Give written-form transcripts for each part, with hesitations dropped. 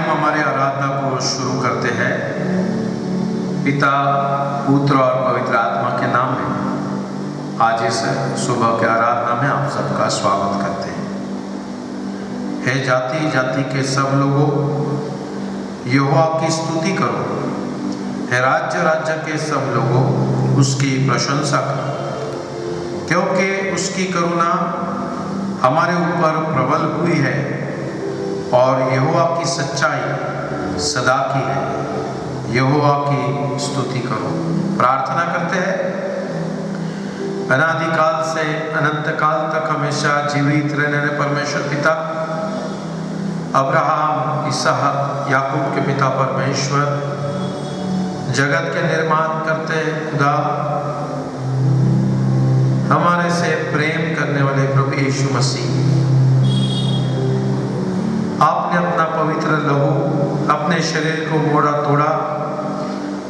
हम हमारी आराधना को शुरू करते हैं पिता, पुत्र और पवित्र आत्मा के नाम में। आज इस सुबह के आराधना में आप सबका स्वागत करते हैं। हे जाति जाति के सब लोगों, यहोवा की स्तुति करो। हे राज्य राज्य के सब लोगों, उसकी प्रशंसा करो, क्योंकि उसकी करुणा हमारे ऊपर प्रबल हुई है और यहोवा की सच्चाई सदा की है। यहोवा की स्तुति करो। प्रार्थना करते हैं। अनादिकाल से अनंत काल तक हमेशा जीवित रहने वाले परमेश्वर पिता, अब्राहम, इसहाक, याकूब के पिता परमेश्वर, जगत के निर्माण करते खुदा, हमारे से प्रेम करने वाले प्रभु यीशु मसीह, आपने अपना पवित्र लहू अपने शरीर को मोड़ा तोड़ा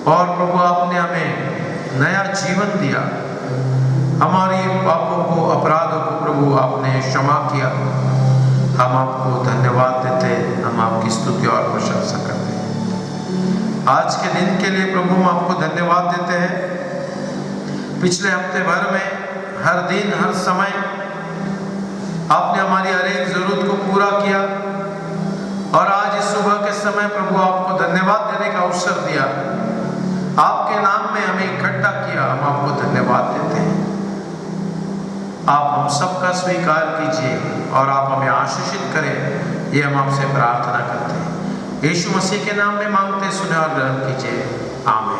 और प्रभु आपने हमें नया जीवन दिया। हमारी पापों को, अपराधों को प्रभु आपने क्षमा किया। हम आपको धन्यवाद देते, हम आपकी स्तुति और प्रशंसा करते हैं। आज के दिन के लिए प्रभु हम आपको धन्यवाद देते हैं। पिछले हफ्ते भर में हर दिन हर समय आपने हमारी हर एक जरूरत को पूरा किया और आज इस सुबह के समय प्रभु आपको धन्यवाद देने का अवसर दिया। आपके नाम में हमें इकट्ठा किया, हम आपको धन्यवाद देते हैं। आप हम सबका स्वीकार कीजिए और आप हमें आशीषित करें, ये हम आपसे प्रार्थना करते हैं। यीशु मसीह के नाम में मांगते, सुने और ग्रहण कीजिए। आमीन।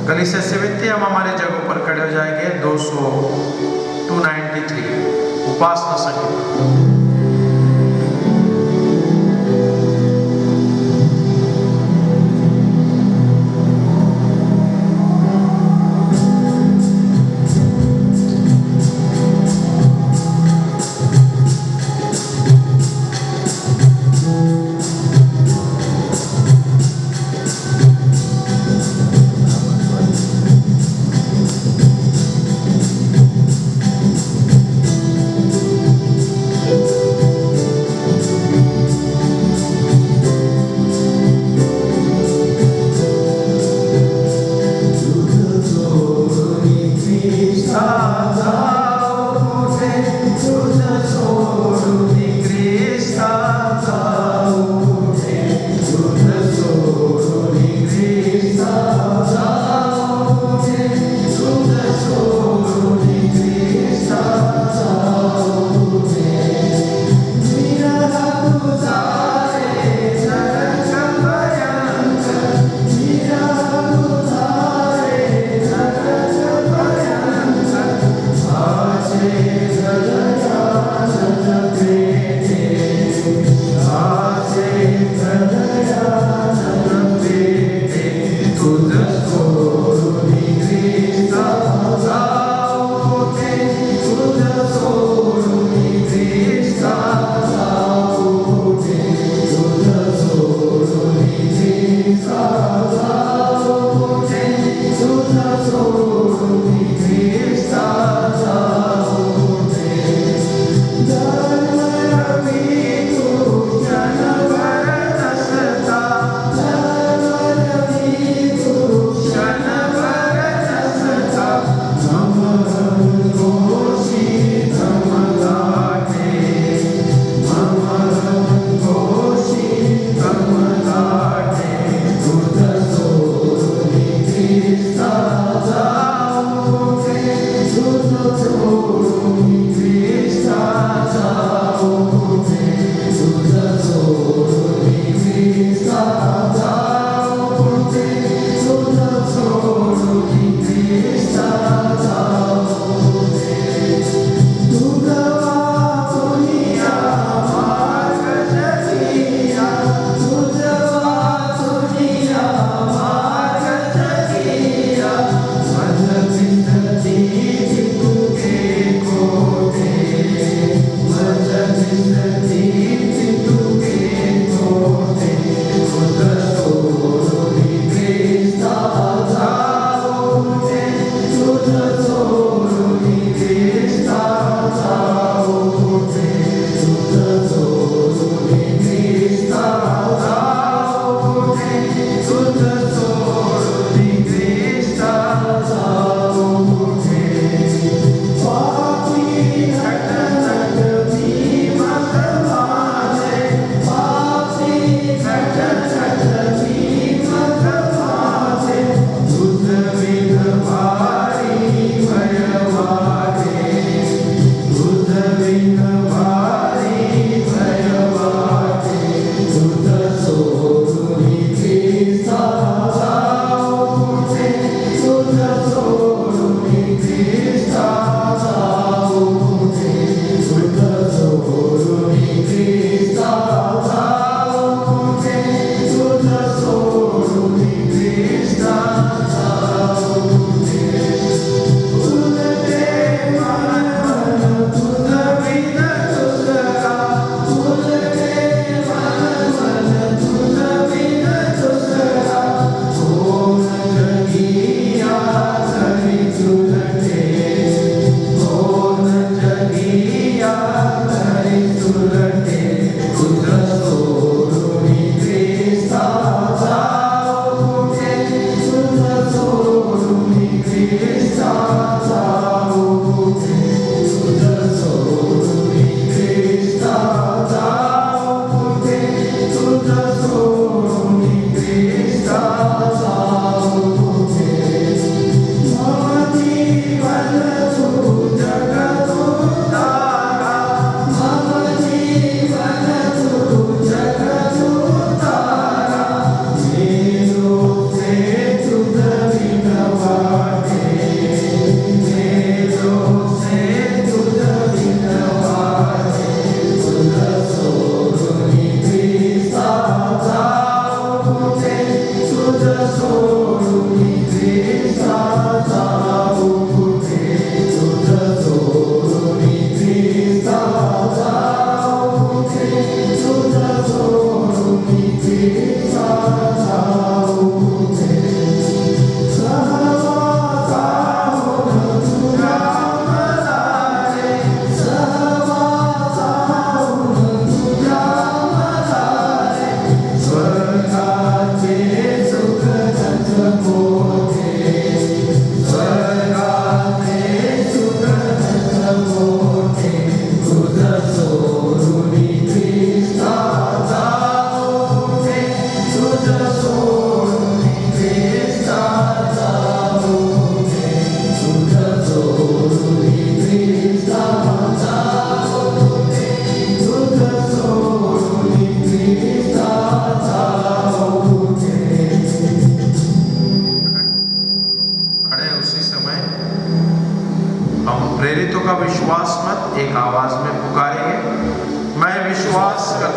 कलीसिया से विनती, हम हमारे जगहों पर खड़े हो जाएंगे। 293 उपासना संगीत।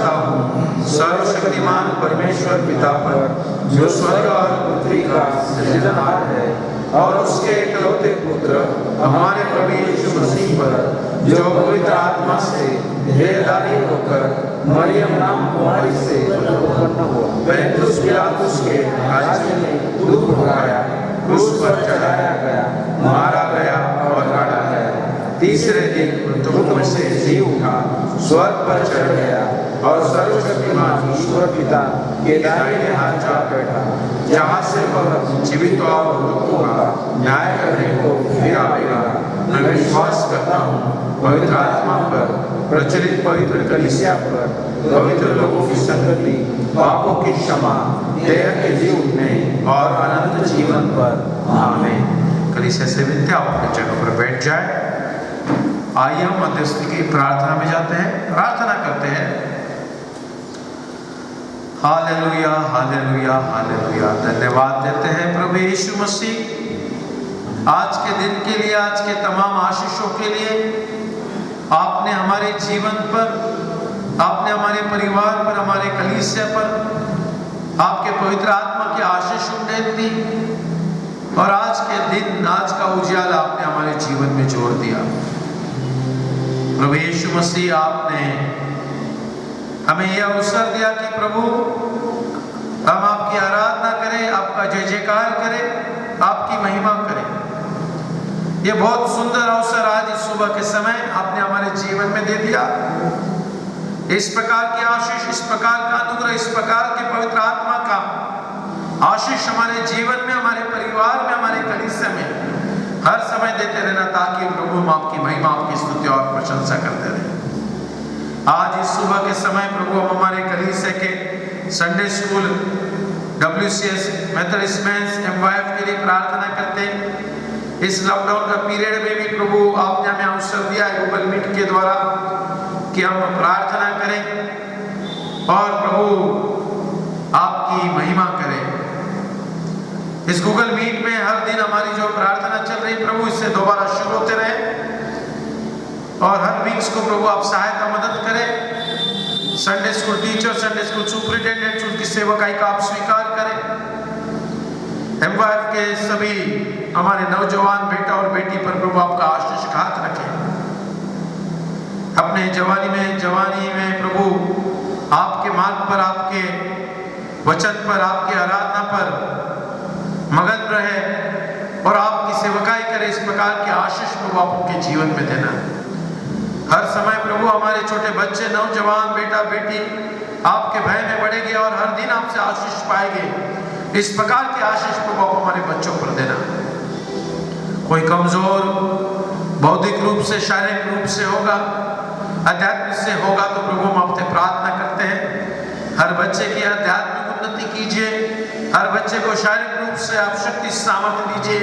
करता हूँ सर्वशक्तिमान परमेश्वर पिता पर, जो स्वर्ग और पृथ्वी का सृजनहार है, और उसके इकलौते पुत्र हमारे प्रभु यीशु मसीह पर, जो पवित्र आत्मा से देहधारी होकर मरियम नाम कुमारी से उत्पन्न हुआ, पैंतुस पिलातुस के राज्य में दुख भोगाया, क्रूस पर चढ़ाया गया, मारा गया और गाड़ा गया, तीसरे दिन मृतकों में से जी उठा, स्वर्ग पर चढ़ गया और सर्वशक्तिमान ईश्वर पिता के दाहिने हाथ जा बैठा, जहाँ से वह जीवित और मृतकों का न्याय करने को फिर आएगा। मैं विश्वास करता हूँ पवित्र आत्मा पर, प्रचलित पवित्र कलीसिया पर, पवित्र लोगों की संगति, पापों की क्षमा, देह के जी उठने और अनंत जीवन पर। आमीन। कलीसिया से विनती आप अपनी जगह पर बैठ जाए। आइए हम मध्यस्थी की प्रार्थना में जाते हैं, प्रार्थना करते हैं। Hallelujah hallelujah hallelujah. धन्यवाद देते हैं प्रभु यीशु मसीह आज के दिन के लिए, आज के तमाम आशीषों के लिए। आपने हमारे जीवन पर, आपने हमारे परिवार पर, हमारे कलीसिया पर आपके पवित्र आत्मा की आशीष उंडेल दी, और आज के दिन, आज का उजाला आपने हमारे जीवन में जोड़ दिया। प्रभु यीशु मसीह आपने हमें यह अवसर दिया कि प्रभु हम आपकी आराधना करें, आपका जय जयकार करें, आपकी महिमा करें। यह बहुत सुंदर अवसर आज इस सुबह के समय आपने हमारे जीवन में दे दिया। इस प्रकार की आशीष, इस प्रकार का अनुग्रह, इस प्रकार के पवित्र आत्मा का आशीष हमारे जीवन में, हमारे परिवार में, हमारे कलीसिया में हर समय देते रहना, ताकि प्रभु हम आपकी महिमा, आपकी स्तुति और प्रशंसा करते रहे। आज इस सुबह के समय प्रभु हम हमारे कलीसिया के Sunday school, WCS, Methodist men's, MYF के लिए प्रार्थना करते हैं। इस लॉकडाउन का पीरियड में भी प्रभु आपने हमें अवसर दिया है गूगल मीट के द्वारा कि हम प्रार्थना करें और प्रभु आपकी महिमा करें। इस गूगल मीट में हर दिन हमारी जो प्रार्थना चल रही प्रभु, इससे दोबारा शुरू होते रहे, और हर वीक्स को प्रभु आप सहायता मदद करें। Sunday school teacher, Sunday school superintendent, उनकी सेवकाई का आप स्वीकार करें। MYF के सभी हमारे नौजवान बेटा और बेटी पर प्रभु आपका आशीष घात रखें। अपने जवानी में प्रभु आपके मार्ग पर, आपके वचन पर, आपकी आराधना पर मगन रहे और आपकी सेवकाई करे। इस प्रकार के आशीष प्रभु आप उनके जीवन में देना। हर समय प्रभु हमारे छोटे बच्चे, नौजवान बेटा बेटी आपके भय में बढ़ेंगे और हर दिन आपसे आशीष पाएंगे। इस प्रकार के आशीष प्रभु आप हमारे बच्चों पर देना। कोई कमजोर बौद्धिक रूप से, शारीरिक रूप से होगा, अध्यात्म से होगा, तो प्रभु हम आपसे प्रार्थना करते हैं हर बच्चे की आध्यात्मिक उन्नति कीजिए, हर बच्चे को शारीरिक रूप से आप शक्ति सामर्थ्य दीजिए,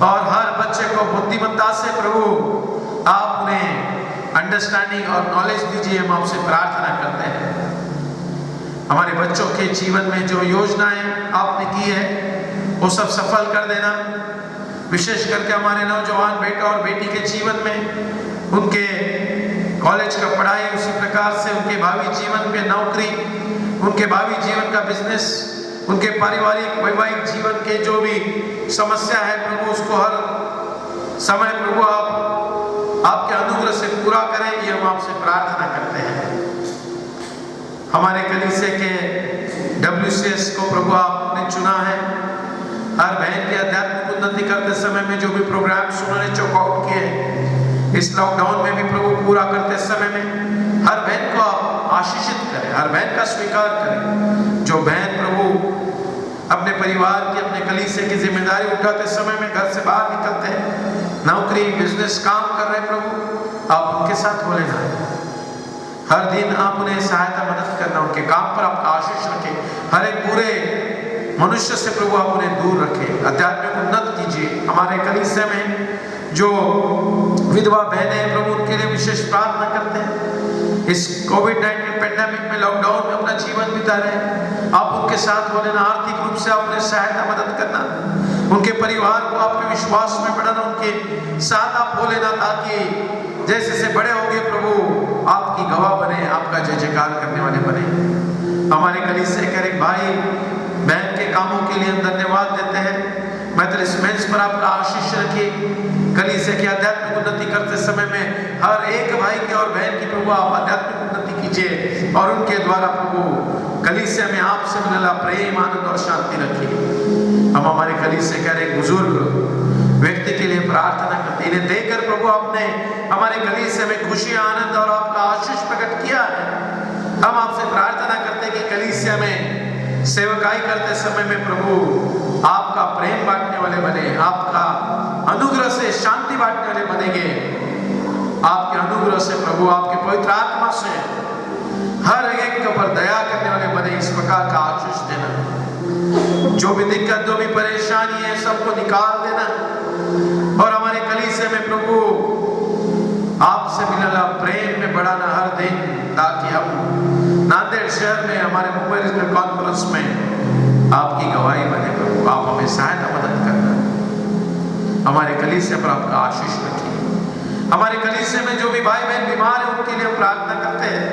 और हर बच्चे को बुद्धिमत्ता से प्रभु आप उन्हें अंडरस्टैंडिंग और नॉलेज दीजिए। हम आपसे प्रार्थना करते हैं हमारे बच्चों के जीवन में जो योजनाएं आपने की है वो सब सफल कर देना। विशेष करके हमारे नौजवान बेटा और बेटी के जीवन में उनके कॉलेज का पढ़ाई, उसी प्रकार से उनके भावी जीवन में नौकरी, उनके भावी जीवन का बिजनेस, उनके पारिवारिक वैवाहिक जीवन के जो भी समस्या है प्रभु, उसको हर समय प्रभु आप आपके अनुग्रह से पूरा करें। ये हम आपसे प्रार्थना करते हैं। हमारे कलीसिया के WCS को प्रभु आपने चुना है। हर बहन की आध्यात्मिक उन्नति करते समय में जो भी प्रोग्राम उन्होंने चौकआउट किए, इस लॉकडाउन में भी प्रभु पूरा करते समय में हर बहन को आप आशीषित करें, हर बहन का स्वीकार करें। जो बहन प्रभु अपने परिवार की, अपने कलीसिया की जिम्मेदारी उठाते समय में घर से बाहर निकलते हैं, नौकरी, बिजनेस, काम कर रहे प्रभु, आप उनके साथ हो लेना है। हर दिन आप उन्हें सहायता मदद करना, उनके काम पर आपका आशीष रखें। हर एक बुरे मनुष्य से प्रभु आप उन्हें दूर रखें, आध्यात्मिक उन्नत कीजिए। हमारे कलीसिया में जो विधवा बहनें प्रभु, उनके लिए विशेष प्रार्थना करते हैं। इस कोविड-19 पेंडेमिक में, लॉकडाउन में अपना जीवन बिता रहे हैं, आप उनके साथ हो लेना। आर्थिक रूप से आप उन्हें सहायता मदद करना, उनके परिवार को आपके विश्वास में बढ़ाना, उनके साथ आप हो लेना, ताकि जैसे से बड़े होंगे प्रभु आपकी गवाह बने, आपका जय जयकार करने वाले भाई बहन के कामों के लिए हम धन्यवाद देते हैं। मैथोडिस्ट मेंस पर आपका आशीष रखिए। कलीसिया की आध्यात्मिक उन्नति करते समय में हर एक भाई के और बहन की प्रभु आप आध्यात्मिक उन्नति कीजिए और उनके द्वारा प्रभु कलीसिया में आपसे मिलेला प्रेम, आनंद और शांति रखिए। हम हमारे कलीसिया के हर एक बुजुर्ग व्यक्ति के लिए प्रार्थना करते हैं। इन्हें देखकर प्रभु आपने हमारे कलीसिया में खुशी, आनंद और आपका आशीष प्रकट किया है। हम आपसे प्रार्थना करते हैं कि कलीसिया में सेवकाई करते समय में प्रभु आपका प्रेम बांटने वाले बने, आपका अनुग्रह से शांति बांटने वाले बनेंगे। आपके अनुग्रह से प्रभु, आपके पवित्र आत्मा से हर एक के ऊपर दया करने वाले बने। इस प्रकार का आशीष देना। जो भी दिक्कत, जो भी परेशानी है, सबको निकाल देना और हमारे कलीसिया में प्रभु आपसे मिलना प्रेम में बढ़ाना हर दिन, ताकि हम नांदेड़ शहर में हमारे मोबाइल कॉन्फ्रेंस में आपकी गवाही बने। प्रभु आप हमें सहायता मदद करना। हमारे कलीसिया पर आपका आशीष रखिए। हमारे कलीसिया में जो भी भाई बहन बीमार है उनके लिए प्रार्थना करते हैं।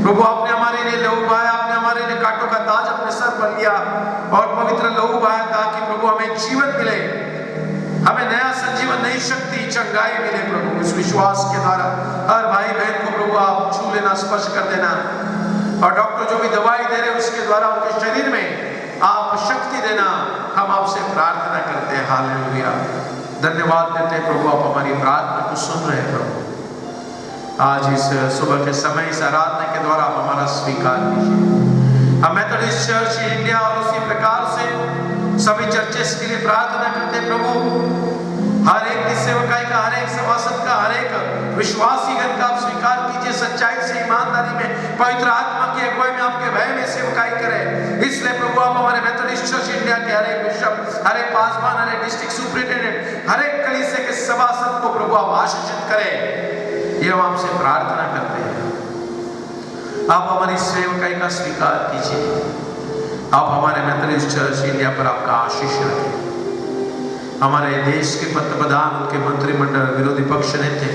प्रभु आपने हमारे लिए लहू बहाया, आपने हमारे लिए कांटों का ताज अपने सर पर लिया और पवित्र लहू बहाया, ताकि प्रभु हमें जीवन मिले, हमें नया संजीवन, नई शक्ति, चंगाई मिले। प्रभु इस विश्वास के द्वारा हर भाई बहन को प्रभु आप छू लेना, स्पर्श कर देना और डॉक्टर जो भी दवाई दे रहे उसके द्वारा उनके शरीर में आप शक्ति देना। हम आपसे प्रार्थना करते हैं। हालेलुया। धन्यवाद देते हैं प्रभु, आप हमारी प्रार्थना को सुन रहे हैं। प्रभु आज इस सुबह के समय इस आराधना के द्वारा आप हमारा स्वीकार कीजिए। हम मेथोडिस्ट चर्च इंडिया और उसी प्रकार से सभी चर्चेस के लिए प्रार्थना करते हैं। प्रभु हर एक की सेवकाई का, हर एक सभासद का, हर एक विश्वासीगण का आप स्वीकार कीजिए। सच्चाई से, ईमानदारी में, पवित्र आत्मा की अगुवाई में, आपके भय में सेवकाई करें। इसलिए प्रभु आप हमारे मेथोडिस्ट चर्च इंडिया के हर एक बिशप, हर एक पासवान, हर एक डिस्ट्रिक्ट सुपरिटेंडेंट, हर एक कलीसिया के सभासद को प्रभु आप आशीषित करें। ये हम आपसे प्रार्थना करते हैं। आप हमारी सेवकाई का स्वीकार कीजिए। आप हमारे मेथोडिस्ट चर्च इंडिया पर आपका आशीष रखें। हमारे देश के पंतप्रधान, उनके मंत्रिमंडल, विरोधी पक्ष नेता,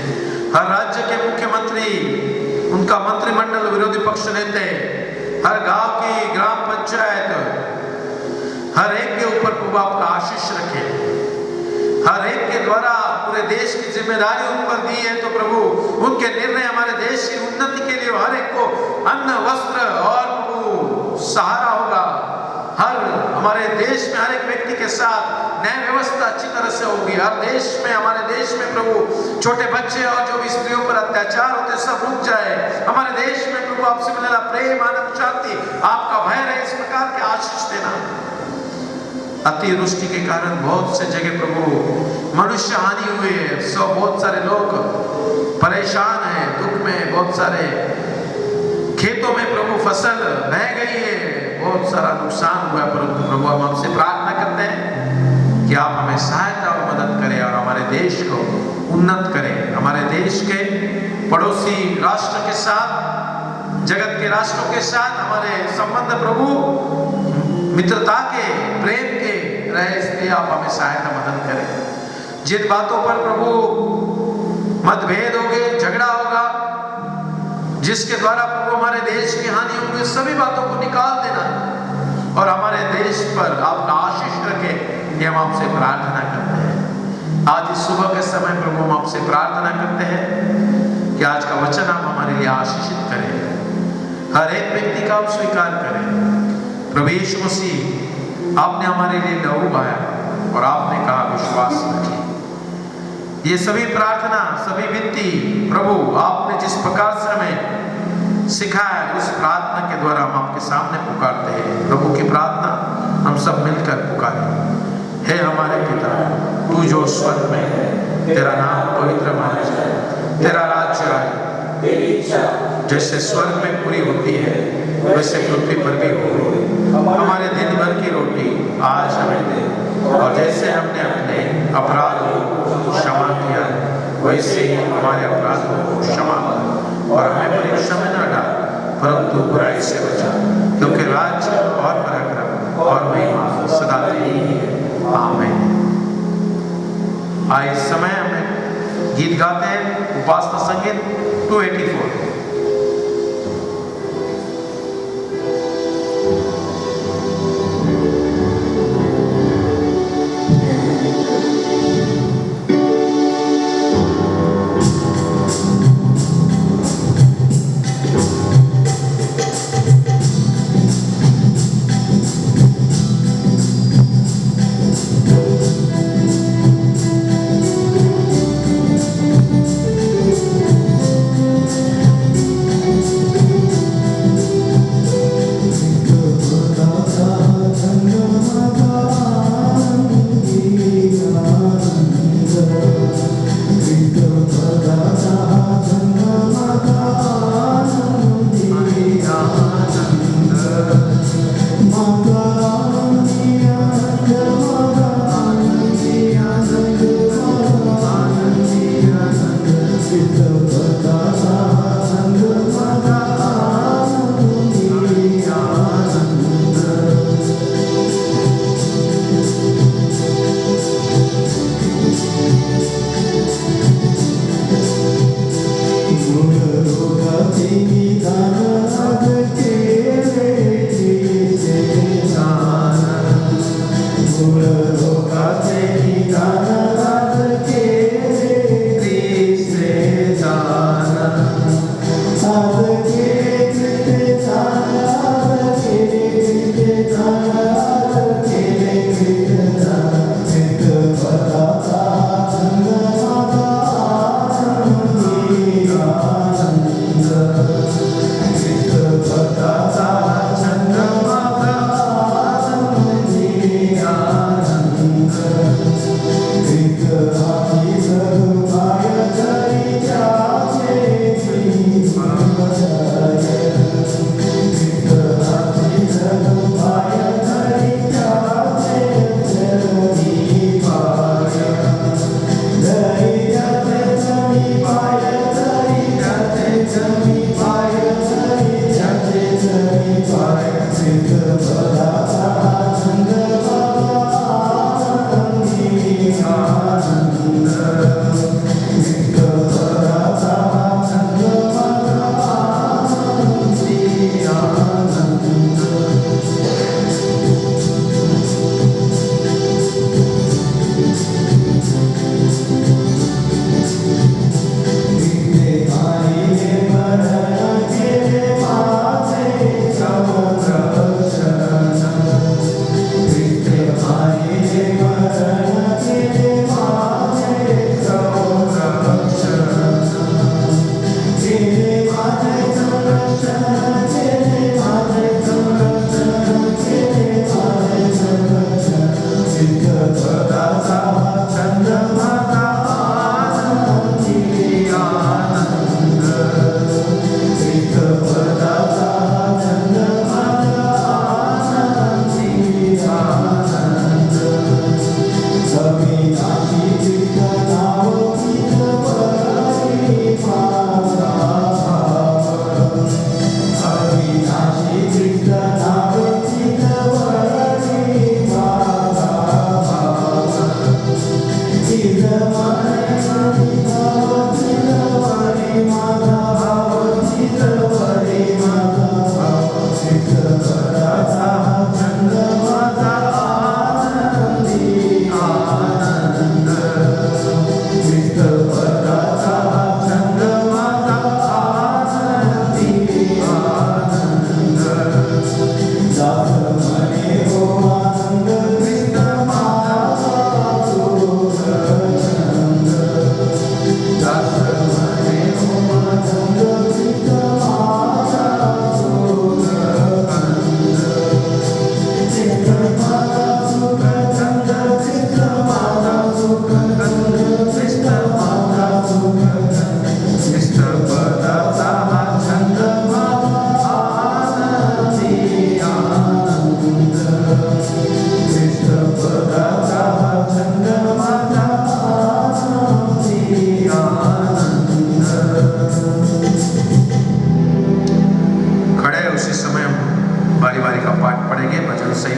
हर राज्य के मुख्यमंत्री, उनका मंत्रिमंडल, विरोधी पक्ष नेता, हर गांव की ग्राम पंचायत, हर एक के ऊपर प्रभु आपका आशीष रखें। हर एक के द्वारा पूरे देश की जिम्मेदारी उन पर दी है, तो प्रभु उनके निर्णय हमारे देश की उन्नति के लिए हर एक को अन्न, वस्त्र और प्रभु सहारा होगा। हर हमारे देश में हर एक व्यक्ति के साथ न्याय व्यवस्था अच्छी तरह से होगी। हर देश में, हमारे देश में प्रभु छोटे बच्चे और जो भी स्त्रियों पर अत्याचार होते सब रुक जाए। हमारे देश में प्रभु आपसे मिलेला प्रेम, आनंद, शांति, आपका भय रहे। इस प्रकार के आशीष देना। अतिवृष्टि के कारण बहुत से जगह प्रभु मनुष्य हानि हुई है। बहुत सारे लोग परेशान हैं, दुख में, बहुत सारे खेतों में प्रभु फसल बह गई है, बहुत सारा नुकसान हुआ। परंतु प्रभु हम आपसे प्रार्थना करते हैं कि आप हमें सहायता और मदद करें और हमारे देश को उन्नत करें। हमारे देश के पड़ोसी राष्ट्र के साथ, जगत के राष्ट्रों के साथ हमारे संबंध प्रभु मित्रता के, प्रेम के रहे। इसलिए आप हमें सहायता मदद करें। जिन बातों पर प्रभु मतभेद होंगे, झगड़ा होगा, जिसके द्वारा प्रभु हमारे देश की हानि होगी, सभी बातों को निकाल देना और हमारे देश पर आपका आशीष रखे। ये हम आपसे प्रार्थना करते हैं। आज इस सुबह के समय प्रभु हम आपसे प्रार्थना करते हैं कि आज का वचन आप हमारे लिए आशीषित करें। हर एक व्यक्ति का आप स्वीकार करें। प्रभु यीशु मसीह, आपने हमारे लिए लहू बहाया और आपने कहा विश्वास रखिए। ये सभी प्रार्थना, सभी विनती प्रभु आपने जिस प्रकार से हमें सिखाया, उस प्रार्थना के द्वारा हम आपके सामने पुकारते हैं। प्रभु की प्रार्थना हम सब मिलकर पुकारें। हे हमारे पिता, तू जो स्वर्ग में है, तेरा नाम पवित्र माना जाए, तेरा राज्य आए, तेरी इच्छा जैसे स्वर्ग में पूरी होती है वैसे पृथ्वी पर भी हो। हमारे दिन भर की रोटी आज हमें दे, और जैसे हमने अपने अपराधों को क्षमा किया वैसे ही हमारे अपराधों को क्षमा कर, और हमें परीक्षा में न डाल परंतु बुराई से बचा, क्योंकि राज्य और पराक्रम और महिमा सदा तेरी ही है। आमीन। इस समय हमें गीत गाते हैं, उपासना संगीत 284।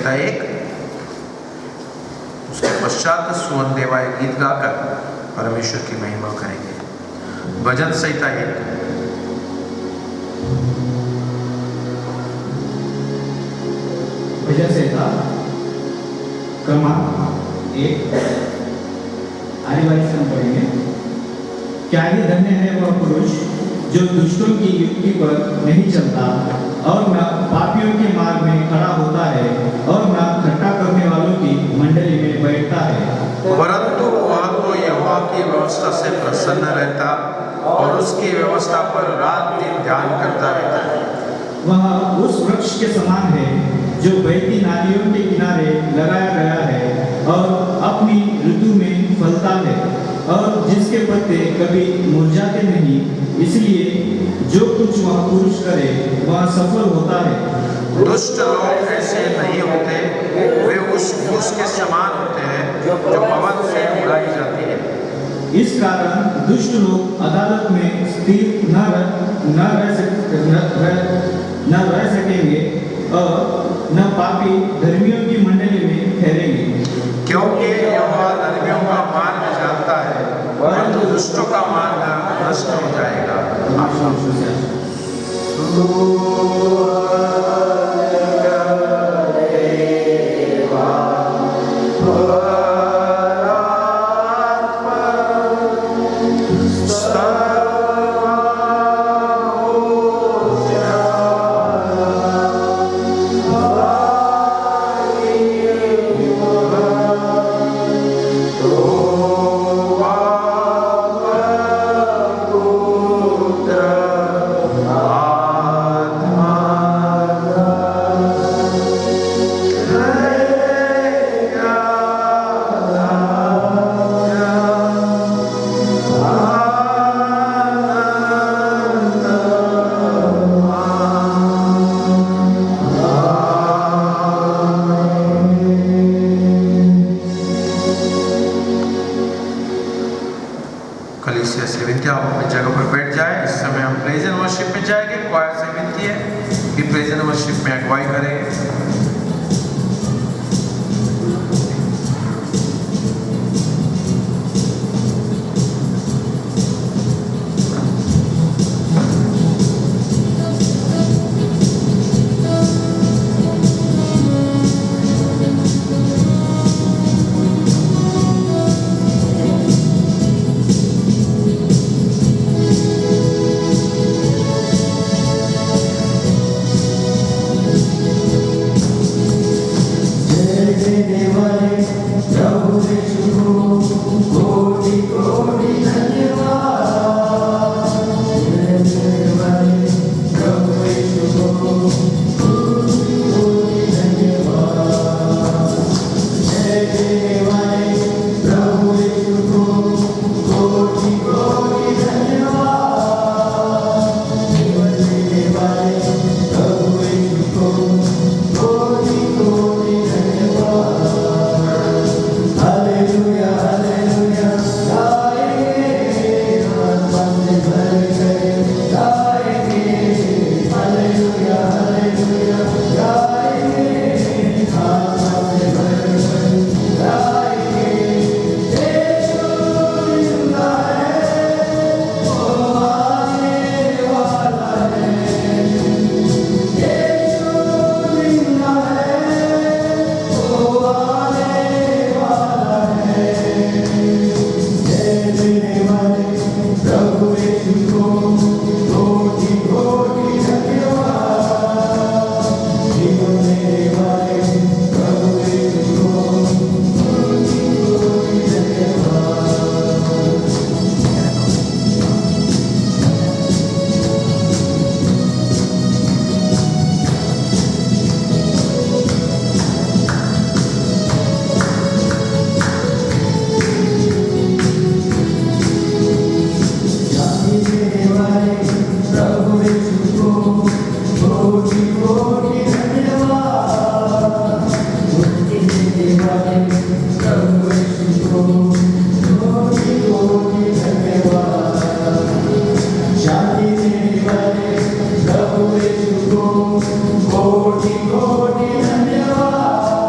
संहिता 1, उसके पश्चात सुवन देवाय गीत गाकर परमेश्वर की महिमा करेंगे। भजन संहिता 1। भजन संहिता क्रमांक 1 आदिवासी से हम पढ़ेंगे। क्या ही धन्य है वह पुरुष जो दुष्टों की युक्ति पर नहीं चलता और न पापियों के मार्ग में खड़ा होता है और न ठट्ठा करने वालों की मंडली में बैठता है, परंतु वह तो यहोवा की व्यवस्था से प्रसन्न रहता और उसकी व्यवस्था पर रात दिन ध्यान करता रहता है। वह उस वृक्ष के समान है जो बहती नालियों के किनारे लगाया गया है और अपनी ऋतु में फलता है और जिसके पत्ते कभी मुरझाते नहीं। इसलिए जो कुछ वह पुरुष करे वह सफल होता है। दुष्ट लोग ऐसे नहीं होते, वे उस फूस के समान होते हैं जो पवन से उड़ाई जाती है। इस कारण दुष्ट लोग अदालत में स्थिर न रह सकेंगे और न पापी धर्मियों की मंडली में ठहरेंगे। क्योंकि यहोवा धर्मियों का मार्ग जानता है, परंतु दुष्टों का मार्ग नष्ट हो जाएगा। कलीसिया से विनती आप अपनी जगह पर बैठ जाए। इस समय हम प्रेज एंड वर्शिप में जाएंगे। क्वायर से विनती है कि प्रेज एंड वर्शिप में अगुवाई करेंगे। कोटि कोटि धन्यवाद।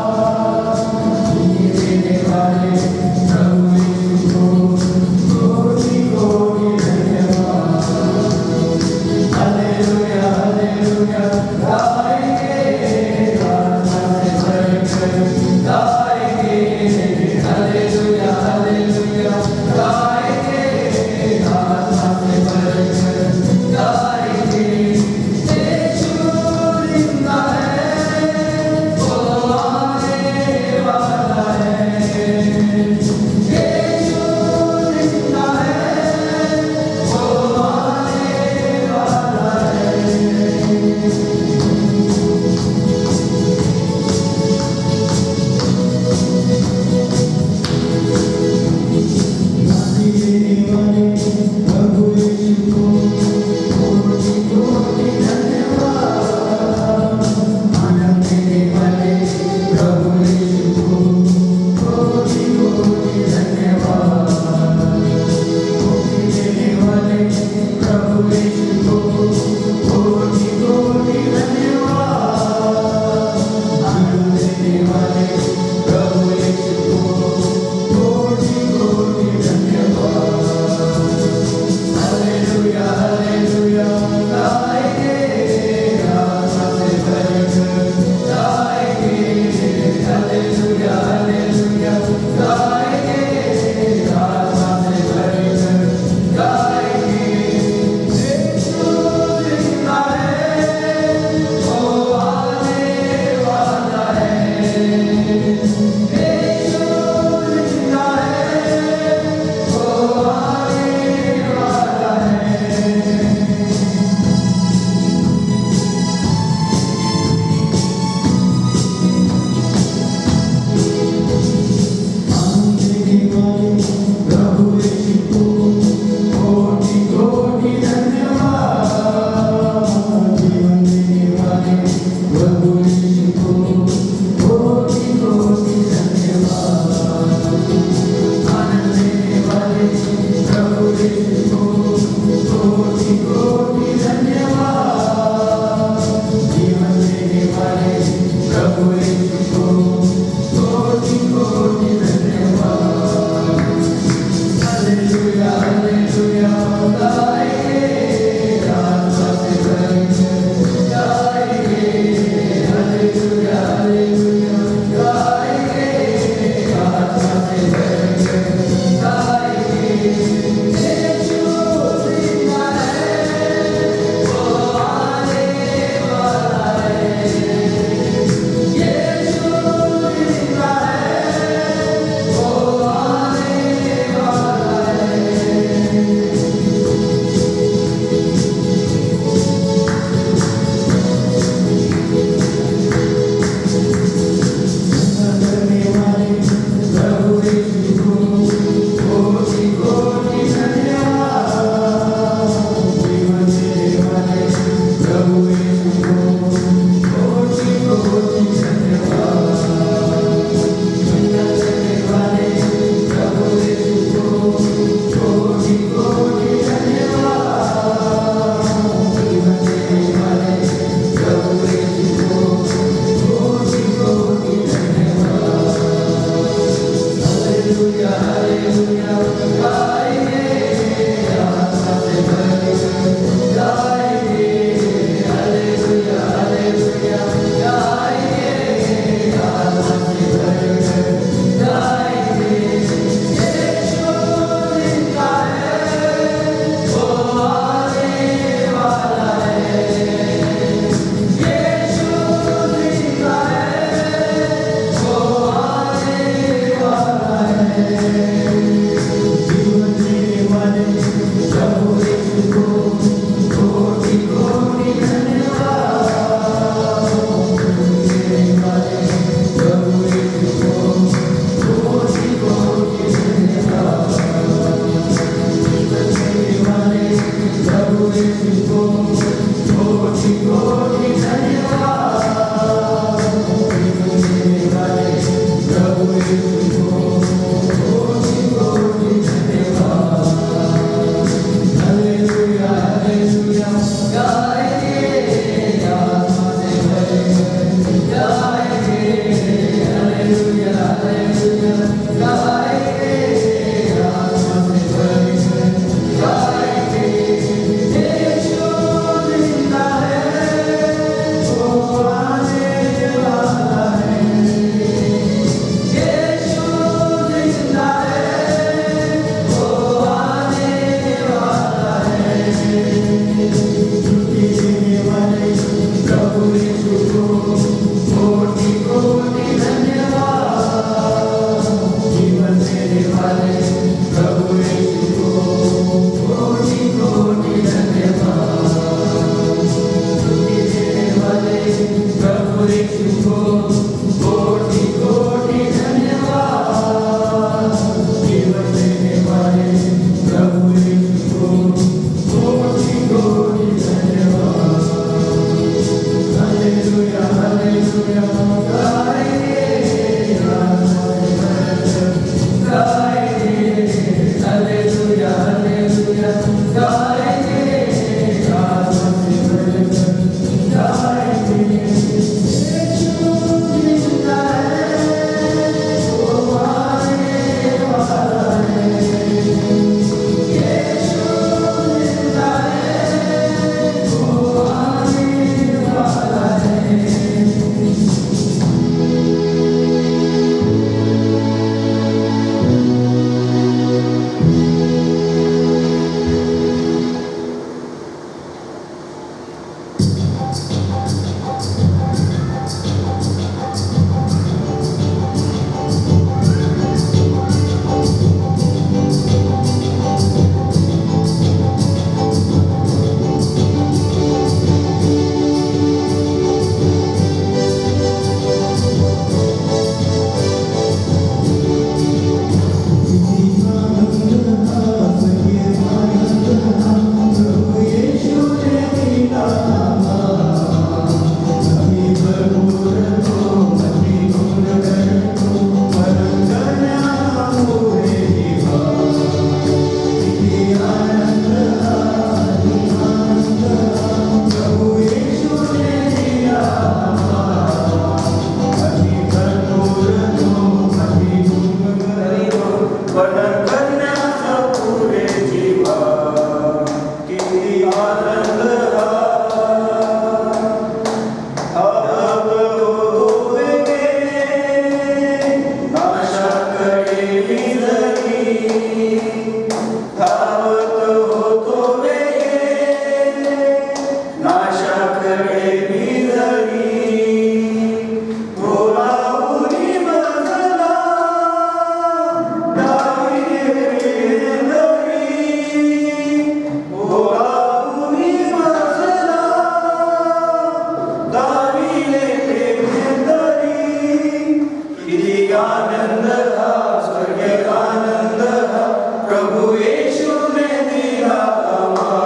आनंद हा स्वर्गीय आनंद हा प्रभु येशू ने दिला आम्हा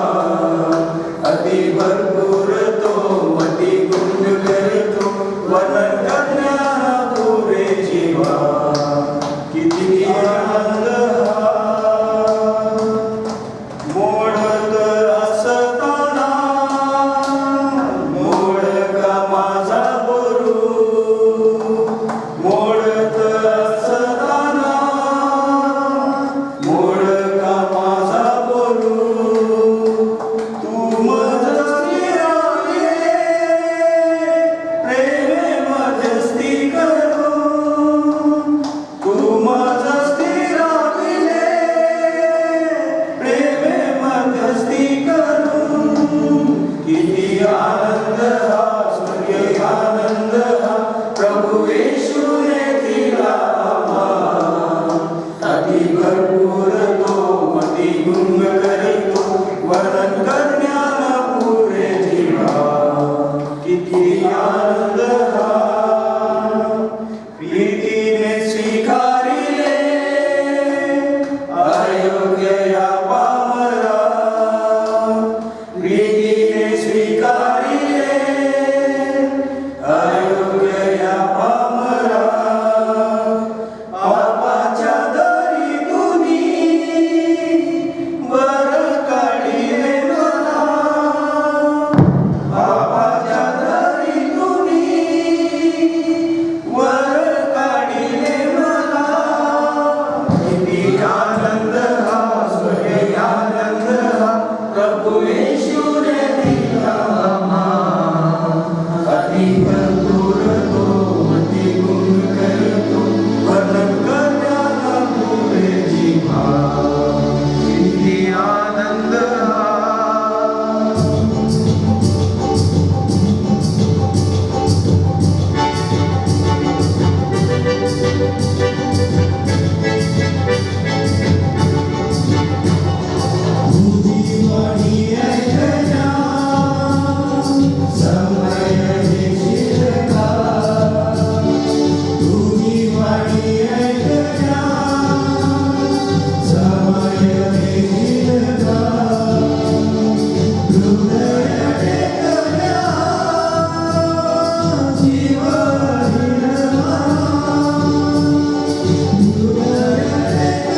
अति भरपूर तो मती गुण करतो वर्णन करण्याला पुरे जीवा किती आनंद हा मोडत असताना मोडका माझा बोरू मोडत असताना मोडका माझा बोरू तू मध्यस्थी राहिले प्रेमे मध्यस्थी करू तू मध्यस्थी राहिले प्रेमे मध्यस्थी करू किती आनंद हा स्वर्गीय आनंद हा प्रभु येशू ने दिला आम्हा अति भरपूर तो मती गुंग करीतो वर्णन करण्याला पुरे जीवा किती आनंद हा प्रीतीने स्वीकारिले अयोग्य या पामरा प्रीतीने स्वीकारिले अयोग्य या पामरा पापाच्या दरीतुनी वर काढिले मला पापाच्या दरीतुनी वर काढिले मला किती आनंद हा स्वर्गीय आनंद हा प्रभु येशू ने दिला आम्हा अति भरपूर तो मती गुण करतो वर्णन करण्याला पुरे जीवा किती आनंद हा तुझी वाणी ऐकण्या समय येशील का तुझी वाणी ऐकण्या समय येशील का हृदय टेकण्या जीव हिरवा हृदय टेकण्या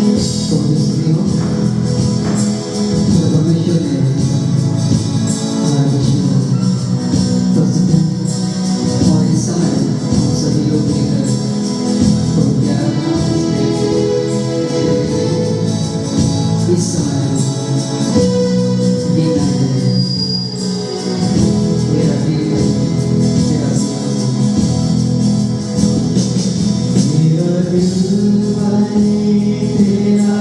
तो इसलिए जब परमेश्वर ने हमारे बच्चों को प्रस्तुत और इस समय हम सभी लोग मिलकर तो क्या इस समय बीतना है मेरा दिल तेरा सिंहासन मेरा दिल भाई तेरा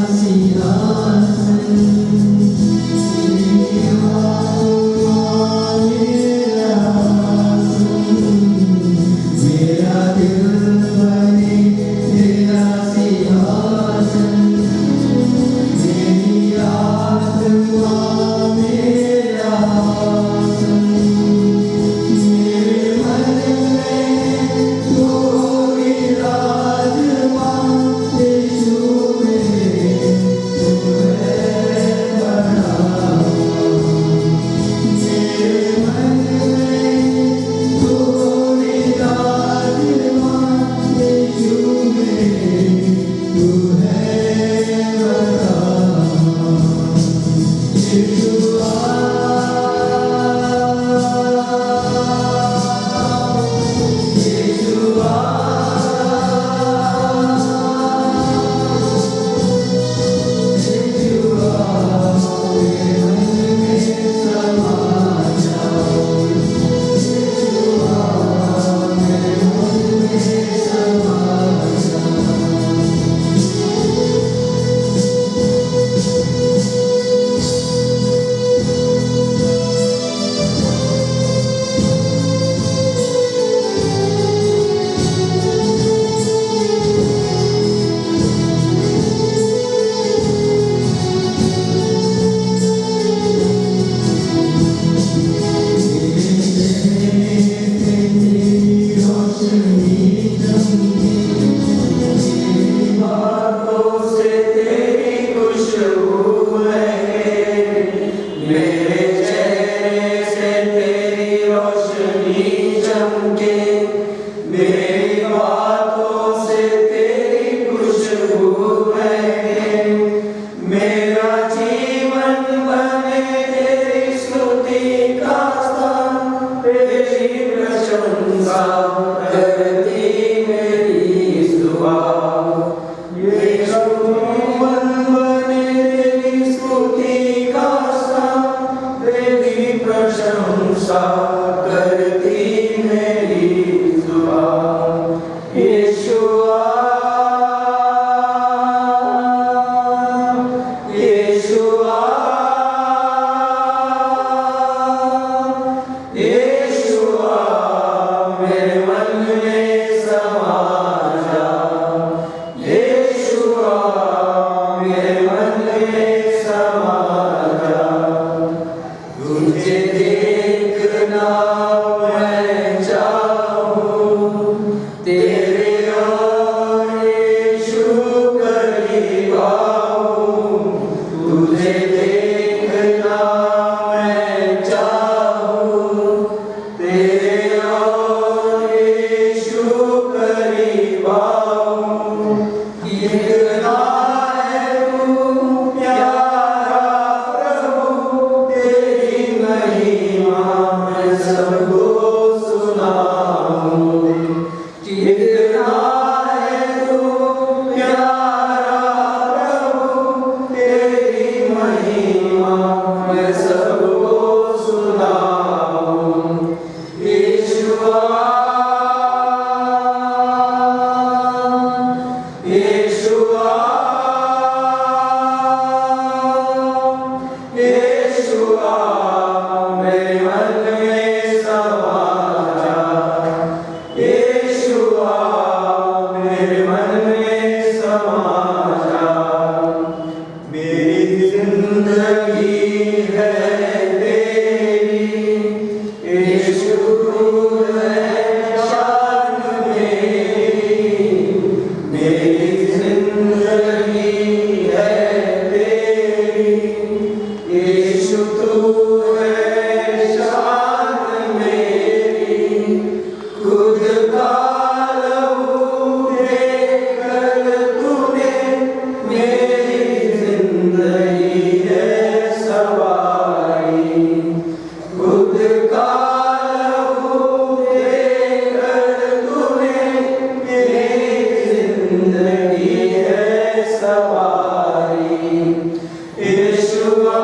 यीशुआ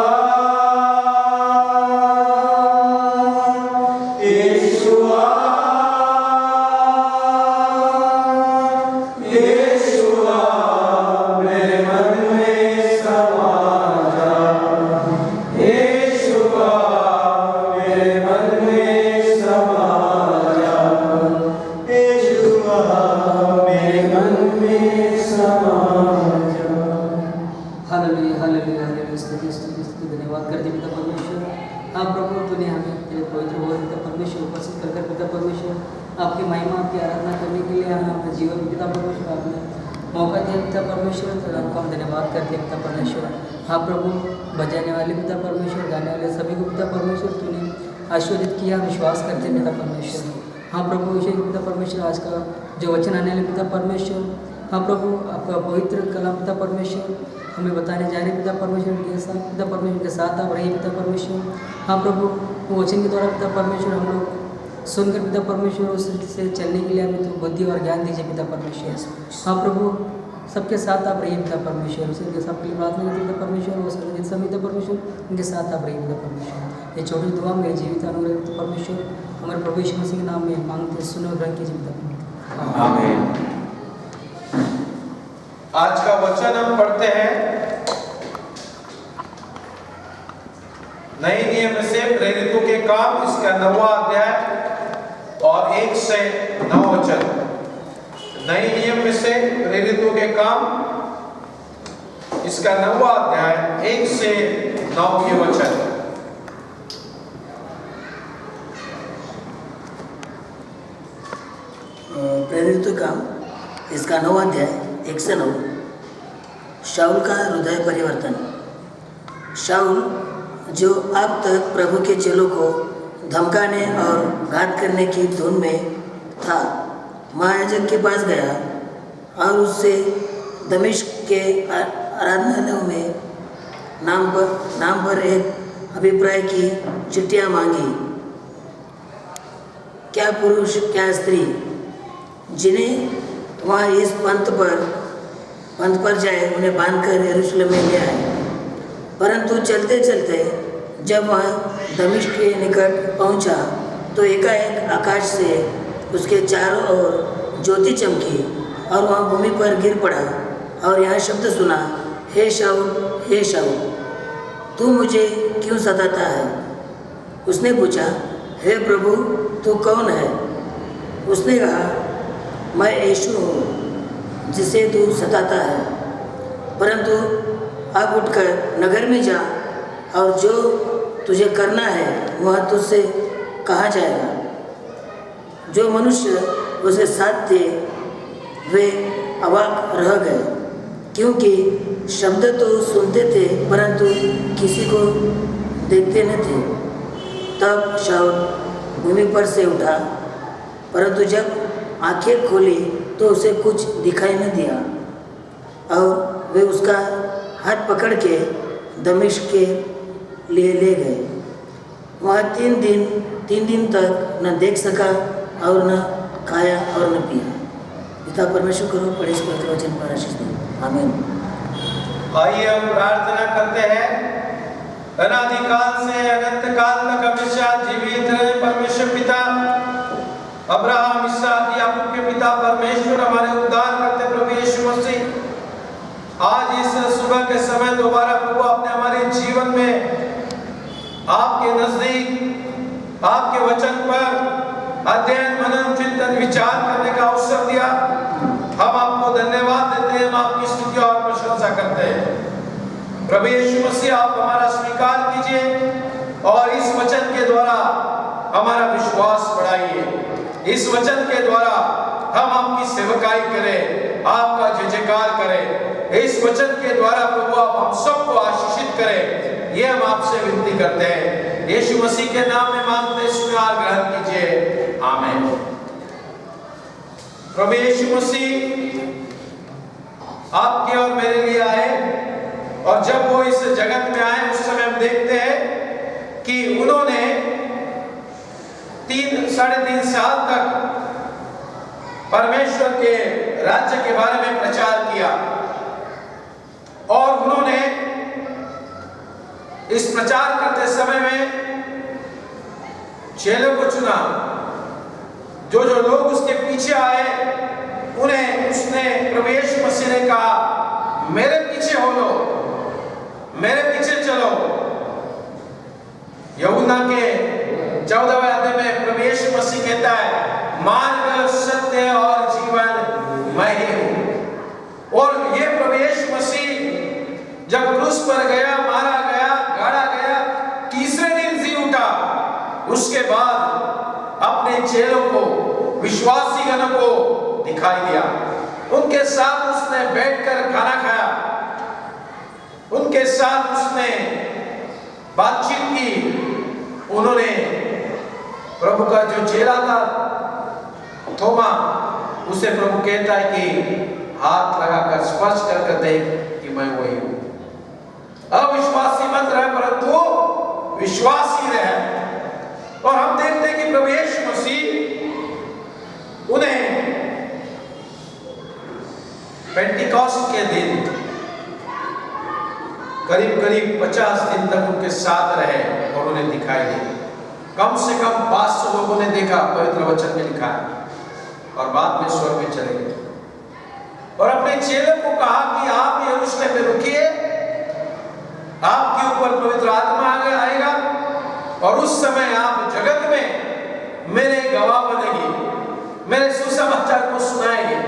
यीशुआ यीशुआ मेरे मन में समा जा यीशुआ मेरे मन में समा जा यीशुआ मेरे मन में समा जा। हालेलुया हालेलुया हालेलुया स्तुति स्तुति स्तुति धन्यवाद करते पिता परमेश्वर। आप प्रभु तूने हमें तेरे पवित्र वचन पिता परमेश्वर उपस्थित कर पिता परमेश्वर आपकी महिमा आपकी आराधना करने के लिए हमें अपने जीवन में पिता परमेश्वर आपने मौका दिया पिता परमेश्वर। तो आपको हम धन्यवाद करते हैं पिता परमेश्वर। हाँ प्रभु बजाने वाले पिता परमेश्वर गाने वाले सभी को पिता परमेश्वर तूने आशीर्वादित किया विश्वास करते हैं पिता परमेश्वर। हाँ प्रभु विषय पिता परमेश्वर आज का जो वचन आने वाले पिता परमेश्वर हाँ प्रभु आपका पवित्र कलाम पिता परमेश्वर हमें बताने जा रहे पिता परमेश्वर के साथ पिता परमेश्वर के साथ आप रहिए पिता परमेश्वर। हाँ प्रभु वो वचन के द्वारा पिता परमेश्वर हम लोग सुनकर पिता परमेश्वर उससे चलने के लिए हमें तो बुद्धि और ज्ञान दीजिए पिता परमेश्वर। हाँ प्रभु सबके साथ आप रहिए पिता परमेश्वर उनके सबके लिए प्रार्थना करते पिता परमेश्वर वो जिन समय पिता परमेश्वर उनके साथ आप रहिए पिता परमेश्वर। ये छोटी दुआ मेरे जीवित अनुग्रह पिता परमेश्वर हमारे प्रभु यीशु मसीह के नाम में मांगते सुनो ग्रहण कीजिए पिता परमेश्वर। आमीन। आज का वचन हम पढ़ते हैं नए नियम से प्रेरितों के काम इसका 9वां अध्याय और 1 से 9 वचन। नए नियम में से प्रेरितों के काम इसका 9वां अध्याय 1 से 9 के वचन। प्रेरितों का इसका 9वां अध्याय 1 से 9। शाऊल का हृदय परिवर्तन। शाऊल जो अब तक प्रभु के चेलों को धमकाने और घात करने की धुन में था महायाजक के पास गया और उससे दमिश्क के आराधनालयों में नाम पर एक अभिप्राय की चिट्ठियाँ मांगी। क्या पुरुष क्या स्त्री जिन्हें वहाँ इस पंथ पर जाए उन्हें बांधकर यरूशलेम में ले आए। परंतु चलते चलते जब वह दमिश्क के निकट पहुँचा तो एकाएक आकाश से उसके चारों ओर ज्योति चमकी और वह भूमि पर गिर पड़ा और यह शब्द सुना, हे शाऊल तू मुझे क्यों सताता है। उसने पूछा, हे प्रभु तू कौन है। उसने कहा, मैं यीशु हूँ जिसे तू सताता है। परंतु अब उठकर नगर में जा और जो तुझे करना है वह तुझसे कहा जाएगा। जो मनुष्य उसके साथ थे वे अवाक रह गए क्योंकि शब्द तो सुनते थे परंतु किसी को देखते न थे। तब शाऊल भूमि पर से उठा परंतु जब आंखें खोली तो उसे कुछ दिखाई न दिया और वे उसका हाथ पकड़ के दमिश्क के लिए ले गए। वहाँ 3 दिन तक न देख सका और न खाया और न पिया। पिता परमेश्वर करो पढ़े इस पवित्र वचन पर आशीष दो। आमीन। आइए हम प्रार्थना करते हैं। अनादिकाल से अनंत काल तक हमेशा जीवित रहे परमेश्वर पिता अब्राहम इसहाक याकूब के पिता परमेश्वर हमारे उद्धार करते प्रभु यीशु मसीह आज इस सुबह के समय दोबारा प्रभु आपने हमारे जीवन में आपके नजदीक आपके वचन पर अध्ययन मनन चिंतन विचार करने का अवसर दिया। हम आपको धन्यवाद देते हैं, हम आपकी स्तुति और प्रशंसा करते हैं। प्रभु यीशु मसीह आप हमारा स्वीकार कीजिए और इस वचन के द्वारा हमारा विश्वास बढ़ाइए। इस वचन के द्वारा हम आपकी सेवकाई करें, आपका जय जयकार करें। इस वचन के द्वारा प्रभु आप हम सबको आशीषित करें, ये हम आपसे विनती करते हैं। यीशु मसीह के नाम में मांगते स्वीकार ग्रहण कीजिए। आमीन। प्रभु यीशु मसीह आपके और मेरे लिए आए और जब वो इस जगत में आए उस समय हम देखते हैं कि उन्होंने 3-3.5 साल तक परमेश्वर के राज्य के बारे में प्रचार किया और उन्होंने इस प्रचार करते समय में चेलों को चुना। जो जो लोग उसके पीछे आए उन्हें उसने प्रभु यीशु मसीह ने कहा, मेरे पीछे हो लो, मेरे पीछे चलो। यूहन्ना के 14वें अध्याय में प्रभु यीशु मसीह कहता है, मार्ग, सत्य और जीवन मैं ही हूं। और ये प्रभु यीशु मसीह जब क्रूस पर गया, मारा गया, गाड़ा गया, तीसरे दिन जी उठा, उसके बाद अपने चेलों को, विश्वासी गणों को दिखाई दिया। उनके साथ उसने बैठकर खाना खाया, उनके साथ उसने बातचीत की। उन्होंने प्रभु का जो चेला था थोमा, उसे प्रभु कहता है कि हाथ लगाकर स्पर्श करके देख कि मैं वही हूं। अविश्वासी मत रहे परंतु विश्वासी रहे। और हम देखते हैं कि प्रभु यीशु मसीह उन्हें पेंटिकॉस्ट के दिन करीब करीब 50 दिन तक उनके साथ रहे और उन्हें दिखाई दी। कम से कम 500 लोगों ने देखा, पवित्र वचन में लिखा है, और बाद में स्वर्ग में चले गए। और अपने चेलों को कहा कि आप यरूशलेम में रुकिए, आपके ऊपर पवित्र आत्मा आएगा और उस समय आप जगत में मेरे गवाह बनेंगे, मेरे सुसमाचार को सुनाएंगे,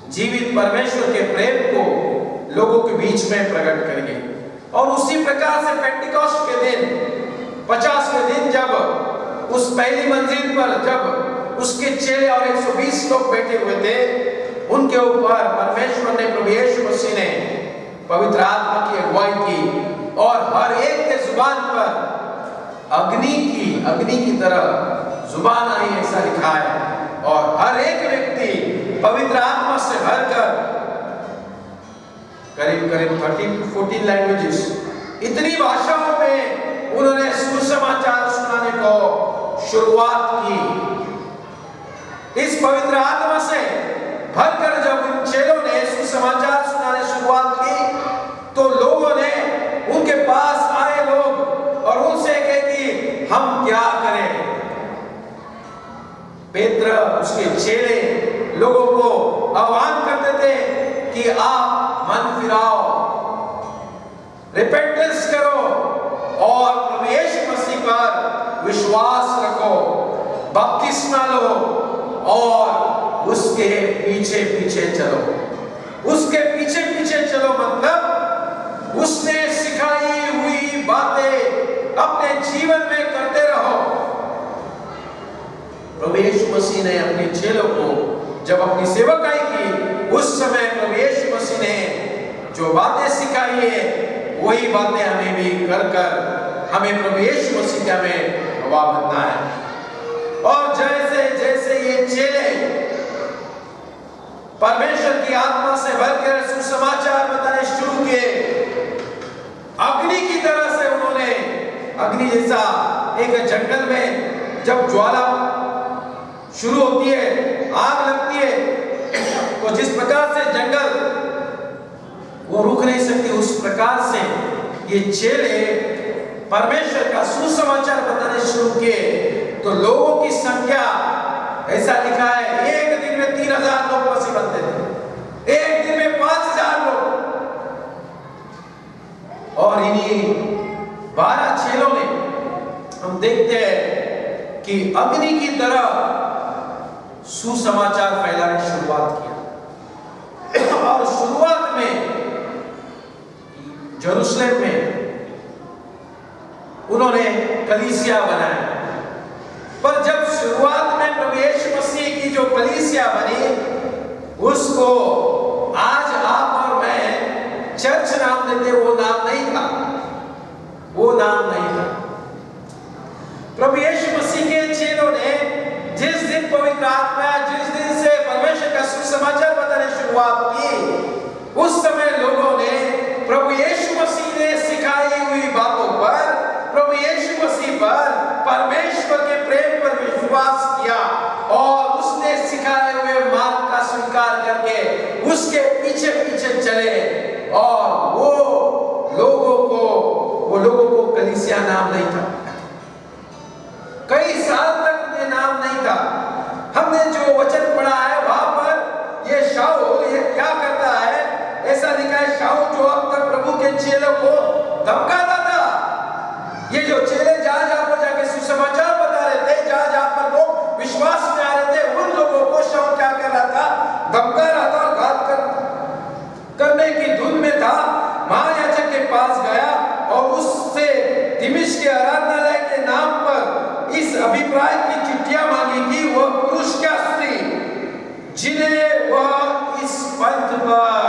जीवित परमेश्वर के प्रेम को लोगों के बीच में प्रकट करेंगे। और उसी प्रकार से पेंटिकॉस्ट के दिन, 50वें दिन, जब उस पहली मंजिल पर जब उसके चेले और 120 लोग बैठे हुए थे, उनके ऊपर परमेश्वर ने, प्रभु यीशु मसीह ने पवित्र आत्मा की अगुवाई की और हर एक के जुबान पर अग्नि की तरह जुबान आई, ऐसा लिखा है। और हर एक व्यक्ति पवित्र आत्मा से भरकर करीब करीब 13 to 14 लैंग्वेजेस, इतनी भाषाओं में उन्होंने सुसमाचार सुनाने को शुरुआत की। इस पवित्र आत्मा से भरकर जब इन चेलों ने सुसमाचार सुनाने शुरुआत की तो लोगों ने, उनके पास आए लोग और उनसे कहे कि हम क्या करें। पेत्र, उसके चेले लोगों को आह्वान करते थे कि आप मन फिराओ, रिपेंटेंस करो और प्रभु यीशु मसीह पर विश्वास रखो, बपतिस्मा लो और उसके पीछे पीछे चलो। उसके पीछे पीछे चलो मतलब उसने सिखाई हुई बातें अपने जीवन में करते रहो। प्रभु यीशु मसीह ने अपने चेलों को जब अपनी सेवकाई की, उस समय प्रभु यीशु मसीह ने जो बातें सिखाई है वही बातें हमें भी कर हमें प्रभु यीशु मसीह का हमें गवाह बनना है। और जैसे जैसे ये चेले परमेश्वर की आत्मा से भरकर सुसमाचार बताने शुरू किए, अग्नि की तरह से उन्होंने, अग्नि जैसा एक जंगल में जब ज्वाला शुरू होती है, आग लगती है, तो जिस प्रकार से जंगल वो रुक नहीं सकती, उस प्रकार से ये चेले परमेश्वर का सुसमाचार बताने शुरू किए। तो लोगों की संख्या, ऐसा लिखा है, एक दिन में 3000 लोग मसीह बनते थे, एक दिन में 5000 लोग। और इन्हीं 12 चेलों ने, हम देखते हैं कि अग्नि की तरह सुसमाचार फैलाने शुरुआत किया। और शुरुआत में यरूशलेम में उन्होंने कलीसिया बनाया। पर जब शुरुआत में प्रभु यीशु मसीह की जो कलीसिया बनी, उसको आज आप और मैं चर्च नाम देते, वो नाम नहीं था, वो नाम नहीं था। प्रभु यीशु मसीह के चेलों ने जिस दिन पवित्र आत्मा, जिस दिन से परमेश्वर का सुसमाचार बताने शुरुआत की, उस समय लोगों ने प्रभु यीशु मसीह ने सिखाई हुई बातों पर, प्रभु यीशु मसीह पर, परमेश्वर के प्रेम पर विश्वास किया और उसने सिखाए हुए मार्ग का स्वीकार करके उसके पीछे पीछे चले और वो लोगों को वो कलीसिया नाम नहीं था, कई साल तक ये नाम नहीं था। हमने जो वचन पढ़ा है वहां पर ये शाऊल ये क्या करता है, ऐसा लिखा है शाऊल जो अब तक प्रभु के चेलों को धमकाता था। ये जो चेले जहां जहां पर जाके सुसमाचार बता रहे थे, जहां जहां पर लोग विश्वास में आ रहे थे, उन लोगों को शाऊल क्या कर रहा था, धमका रहा था और घात करने की धुन में था। महायाजक के पास गया और उससे दिमिश्क के आराधनालय के नाम पर इस अभिप्राय की चिट्ठियां मांगी कि वह पुरुष क्या स्त्री जिन्हें वह इस पंथ पर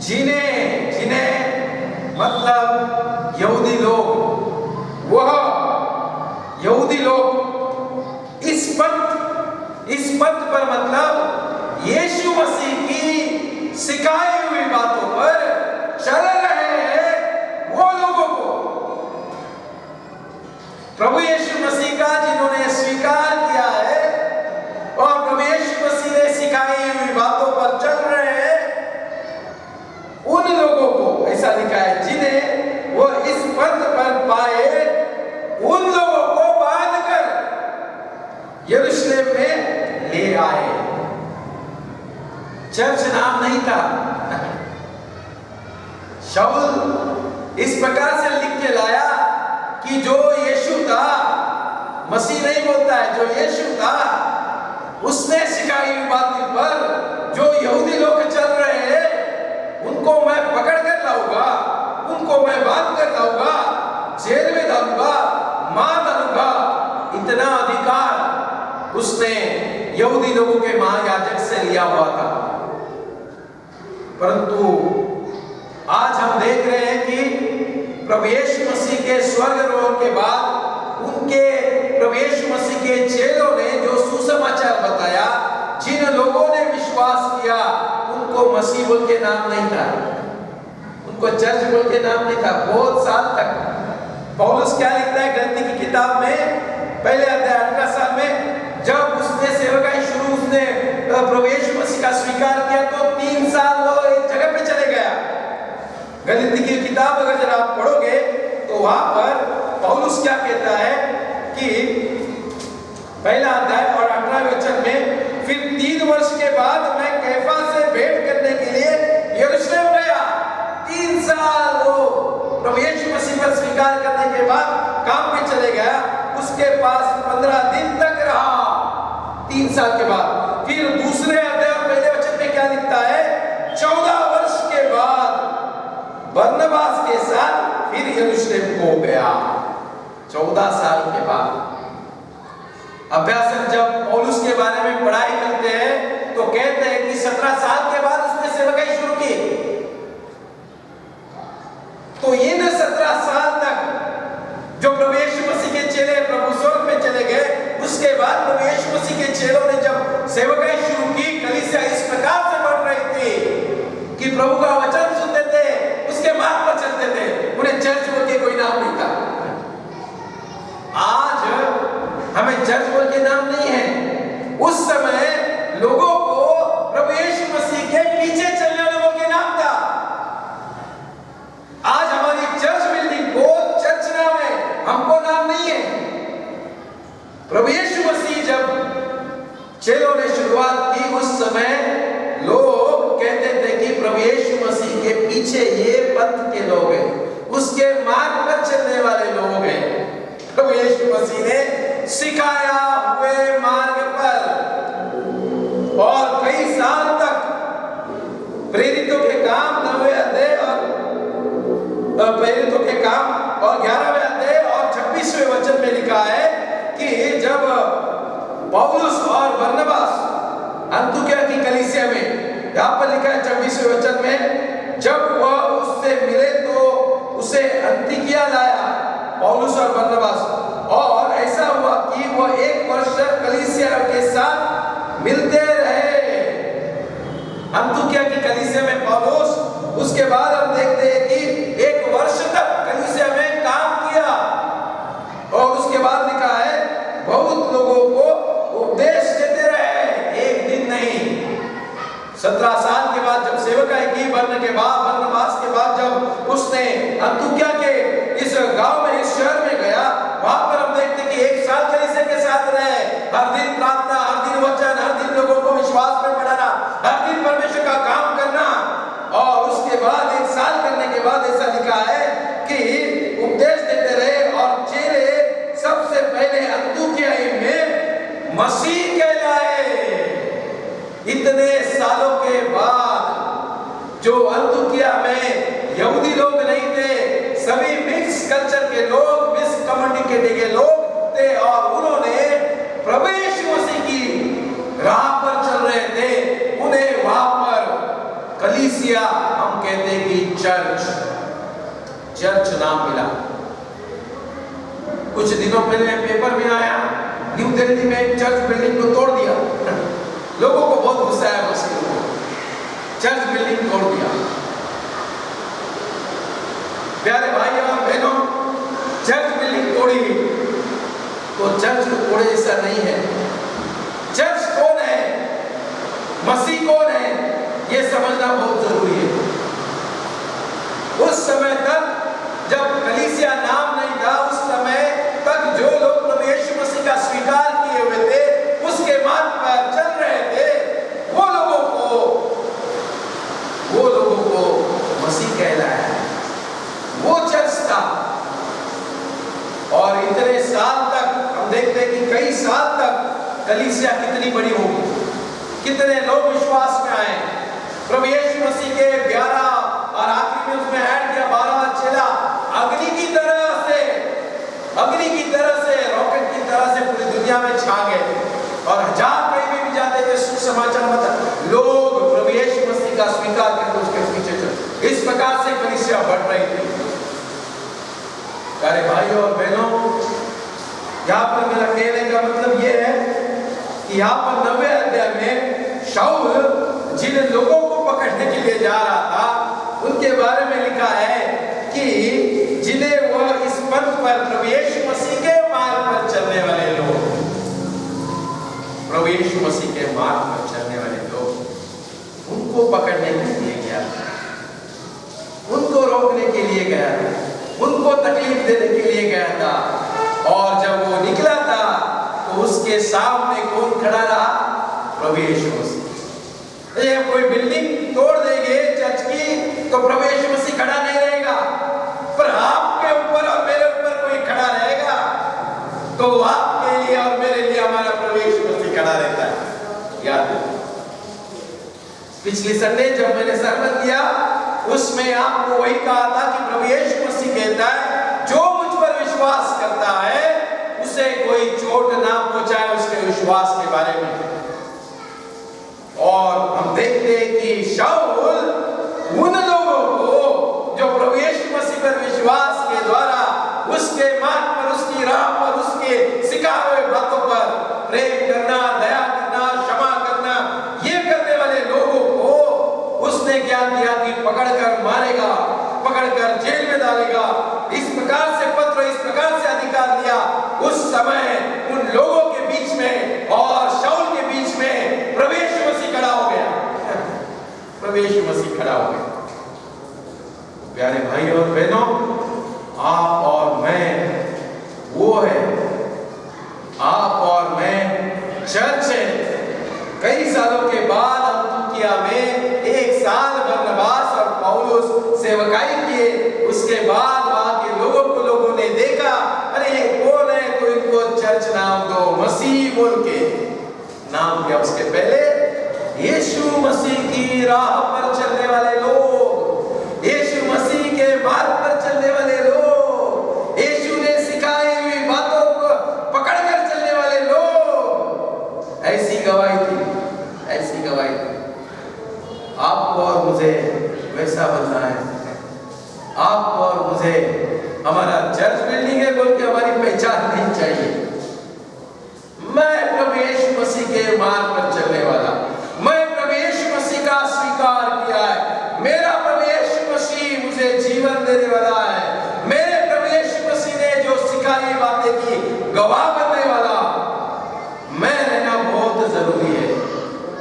जिन्हें मतलब यहूदी लोग, वह यहूदी लोग इस पंथ पर मतलब यीशु मसीह की सिखाई हुई बातों पर चल रहे हैं, वो लोगों को प्रभु यीशु मसीह का जिन्होंने स्वीकार किया है और प्रभु यीशु मसीह ने सिखाई हुई बातों पर चल रहे हैं, उन लोगों को ऐसा लिखा है जिन्हें वो इस पंथ पर पाए, उन लोगों को बांधकर यरूशलेम में ले आए। चर्च नाम नहीं था। शाऊल इस प्रकार से लिख के लाया कि जो यीशु था, मसीह नहीं बोलता है, जो यीशु था उसने सिखाई हुई बातों पर जो यहूदी लोग चल रहे हैं, उनको मैं पकड़ कर लाऊंगा, उनको मैं बांध कर लाऊंगा, जेल में डालूंगा, मार डालूंगा। इतना अधिकार उसने यहूदी लोगों के महायाजक से लिया हुआ था। परंतु आज हम देख रहे हैं कि प्रभु यीशु मसीह के स्वर्गारोहण के बाद उनके प्रभु यीशु मसीह के चेलों ने जो सुसमाचार बताया, जिन लोगों ने विश्वास किया, उनको मसीह बोल के नाम नहीं था, उनको चर्च बोल के नाम नहीं था। बहुत साल तक पौलुस क्या लिखता है गलती की किताब में पहले अध्याय 18 साल में, जब उसने सेवकाई शुरू उसने प्रभु यीशु मसीह का स्वीकार किया तो 3 साल वो एक जगह पे चले गया। गलती की किताब अगर जरा आप पढ़ोगे तो वहां पर पौलुस क्या कहता है कि पहला अध्याय और 18वें वचन में, फिर 3 वर्ष के बाद मैं कैफा से भेंट करने के लिए यरूशलेम गया। 3 साल वो प्रभु यीशु मसीह पर स्वीकार करने के बाद काम पे चले गया, उसके पास 15 दिन तक रहा। 3 साल के बाद फिर दूसरे अध्याय और पहले वचन में क्या लिखता है, 14 वर्ष के बाद बरनबास के साथ फिर यरूशलेम को गया। 14 साल के बाद अभ्यासक जब पौलुस के बारे में पढ़ाई करते हैं तो कहते हैं कि 17 साल के बाद उसने सेवकाई शुरू की। तो इन 17 साल तक जो प्रभु यीशु मसीह के चेले प्रभु स्वर्ग में चले गए, उसके बाद प्रभु यीशु मसीह के चेलों ने जब सेवकाई शुरू की, कलीसिया इस प्रकार से बढ़ रही थी कि प्रभु का वचन सुनते थे, उसके मार्ग पर चलते थे, उन्हें चर्च बोल के कोई नाम नहीं था। आज हमें चर्च बोल के नाम नहीं है, उस समय लोगों को प्रभु यीशु मसीह के पीछे चलने वाले बोल के नाम था। आज हमारी चर्च बिल्डिंग को चर्च नाम है, हमको नाम नहीं है। प्रभु यीशु मसीह जब चेलों ने शुरुआत की, उस समय लोग कहते थे कि प्रभु यीशु मसीह के पीछे ये पंथ के लोग हैं, उसके मार्ग पर चलने वाले लोग हैं। प्रभु यीशु मसीह ने सिखाया हुए मार्ग पर और कई साल तक प्रेरितों के काम 9वें अध्याय और प्रेरितों के काम और 11वें अध्याय और 26वें वचन में लिखा है कि जब पौलुस और बरनबास अंतुकिया की कलीसिया में, यहाँ पर लिखा है 26वें वचन में, जब वह उससे मिले तो उसे अंतिकिया लाया पौलुस और बरनबास, और ऐसा हुआ कि वह 1 वर्ष कलीसिया के साथ मिलते रहे। अंतुकिया की कलीसिया में पौलुस, उसके बाद हम देखते हैं कि 1 वर्ष तक कलीसिया में काम किया और उसके बाद लिखा है बहुत लोगों को उपदेश देते रहे, एक दिन नहीं। 17 साल के बाद जब सेवकाई की बरनबास के बाद जब उसने अंतुकिया के इस गांव में, इस शहर में गया, वहां पर हम देखते कि 1 साल कलीसिया के साथ रहे, हर दिन प्रार्थना, हर दिन वचन, हर दिन लोगों को विश्वास में बढ़ाना, हर दिन परमेश्वर का काम करना। और उसके बाद 1 साल करने के बाद ऐसा लिखा है कि उपदेश देते रहे और चेले सबसे पहले अंतुकिया में मसीह कहलाए। इतने सालों के बाद जो अंतुकिया में यहूदी लोग नहीं थे, सभी मिक्स कल्चर के लोग, मिक्स कम्युनिटी के लोग थे और उन्होंने प्रभु यीशु मसीह की राह पर चल रहे थे। उन्हें वहां पर कलीसिया, हम कहते हैं कि चर्च नाम मिला। कुछ दिनों पहले पेपर में आया, न्यू दिल्ली में एक चर्च बिल्डिंग को तोड़ दिया। लोगों को बहुत गुस्सा आया, मसीह को चर्च बिल्डिंग तोड़ दिया। प्यारे भाइयों और बहनों, चर्च बिल्डिंग तोड़ी तो चर्च को तोड़े ऐसा नहीं है। चर्च कौन है, मसीह कौन है, ये समझना बहुत जरूरी है। उस समय तक जब कलीसिया नाम नहीं था, उस समय तक जो लोग प्रभु यीशु मसीह का स्वीकार किए हुए थे, उसके मार्ग पर चल रहे थे, वो लोगों को मसीह कहलाया, वो चर्च था। और इतने साल तक हम देखते हैं कि कई साल तक कलीसिया कितनी बड़ी होगी, कितने लोग विश्वास में आए। प्रभु यीशु मसीह के 11 और आखिरी में उसमें ऐड किया 12 चेला अग्नि की तरह से, रॉकेट की तरह से पूरी दुनिया में छा गए। और जहां कहीं भी जाते थे सुसमाचार मतलब लोग प्रभु यीशु मसीह का स्वीकार करके उसके पीछे चले। इस प्रकार से कलीसिया बढ़ रही थी। प्यारे भाइयों और बहनों, यहाँ पर मेरा कहने का मतलब ये है कि यहाँ पर 90 अध्याय में शाऊल जिन लोगों को पकड़ने के लिए जा रहा था, उनके बारे में लिखा है कि जिन्हें वह इस पथ पर प्रभु यीशु मसीह के मार्ग पर चलने वाले लोग, प्रभु यीशु मसीह के मार्ग पर चलने वाले लोग, उनको पकड़ने के लिए गया, उनको रोकने के लिए गया, उनको तकलीफ देने के लिए गया था। और जब वो निकला था तो उसके सामने कौन खड़ा रहा? प्रभु यीशु मसीह। ये कोई बिल्डिंग तोड़ देंगे चर्च की तो प्रभु यीशु मसीह खड़ा नहीं रहेगा, पर आपके ऊपर और मेरे ऊपर कोई खड़ा रहेगा तो आपके लिए और मेरे लिए हमारा प्रभु यीशु मसीह खड़ा रहता है। याद रखो, पिछली संडे जब मैंने सरमन दिया उसमें आपको वही कहा था कि प्रभु यीशु मसीह कहता है जो मुझ पर विश्वास करता है उसे कोई चोट ना पहुंचाए उसके विश्वास के बारे में। और हम देखते हैं कि शाऊल उन लोगों को जो प्रभु यीशु मसीह पर विश्वास के द्वारा उसके मार्ग पर, उसकी राह पर, उसके सिखाए हुए बातों पर प्रेम करना, दया करना, क्षमा करना, ये करने वाले लोगों को उसने क्या किया कि पकड़कर मारेगा, पकड़कर जेल में डालेगा। इस प्रकार से पत्र, इस प्रकार से अधिकार दिया। उस समय उन लोगों के बीच में और शाऊल के बीच में प्रभु यीशु मसीह खड़ा हो गया। प्रभु यीशु मसीह खड़ा हो गया। प्यारे भाइयों और बहनों, आप और मैं वो है, आप और मैं चर्च है। कई सालों के बाद अंतुकिया में 1 साल बरनबास और पौलुस सेवकाई किए। उसके बाद वहां के लोगों ने देखा, अरे ये कौन है, तो इनको चर्च नाम दो, मसीह बोल के नाम दिया। उसके पहले यीशु मसीह की राह पर चलने वाले लोग, यीशु मसीह के मार्ग पर चलने वाले लोग, यीशु ने सिखाई हुई बातों को पकड़कर चलने वाले लोग, ऐसी गवाही थी, ऐसी गवाही थी। आपको और मुझे वैसा बनना है। आपको और मुझे हमारा चर्च बिल्डिंग है बोल के हमारी पहचान नहीं चाहिए। मैं प्रभु यीशु मसीह के मार्ग पर चलने वाला, मैं प्रभु यीशु मसीह का स्वीकार किया है। मेरा प्रभु यीशु मसीह मुझे जीवन देने वाला है। मेरे प्रभु यीशु मसीह ने जो सिखाई बातें की, गवाह बनने वाला मैं रहना बहुत जरूरी है।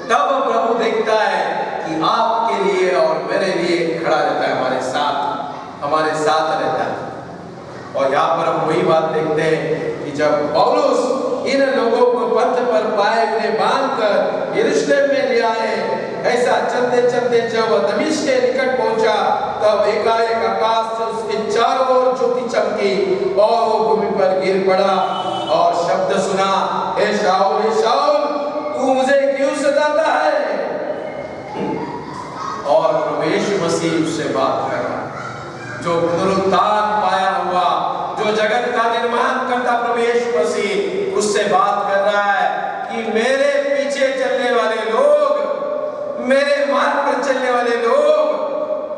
तब प्रभु देखता है कि आपके लिए और मेरे लिए खड़ा रहता है, हमारे साथ साथ रहता है। और यहाँ पर हम वही बात देखते हैं कि जब पौलुस इन लोगों को पथ पर पाए उन्हें बांधकर यरूशलेम में ले आए, ऐसा चलते चलते जब वह दमिश्क के निकट पहुंचा तब एकाएक आकाश से उसके चारों ओर ज्योति चमकी और वो भूमि पर गिर पड़ा और शब्द सुना, हे शाऊल तू मुझे क्यों सताता है? और प्रभु यीशु मसीह उससे बात कर रहा है, जो पुनरुत्थान पाया हुआ, जो जगत का निर्माण करता प्रभु यीशु मसीह उससे बात कर रहा है कि मेरे पीछे चलने वाले लोग, मेरे मार्ग पर चलने वाले लोग,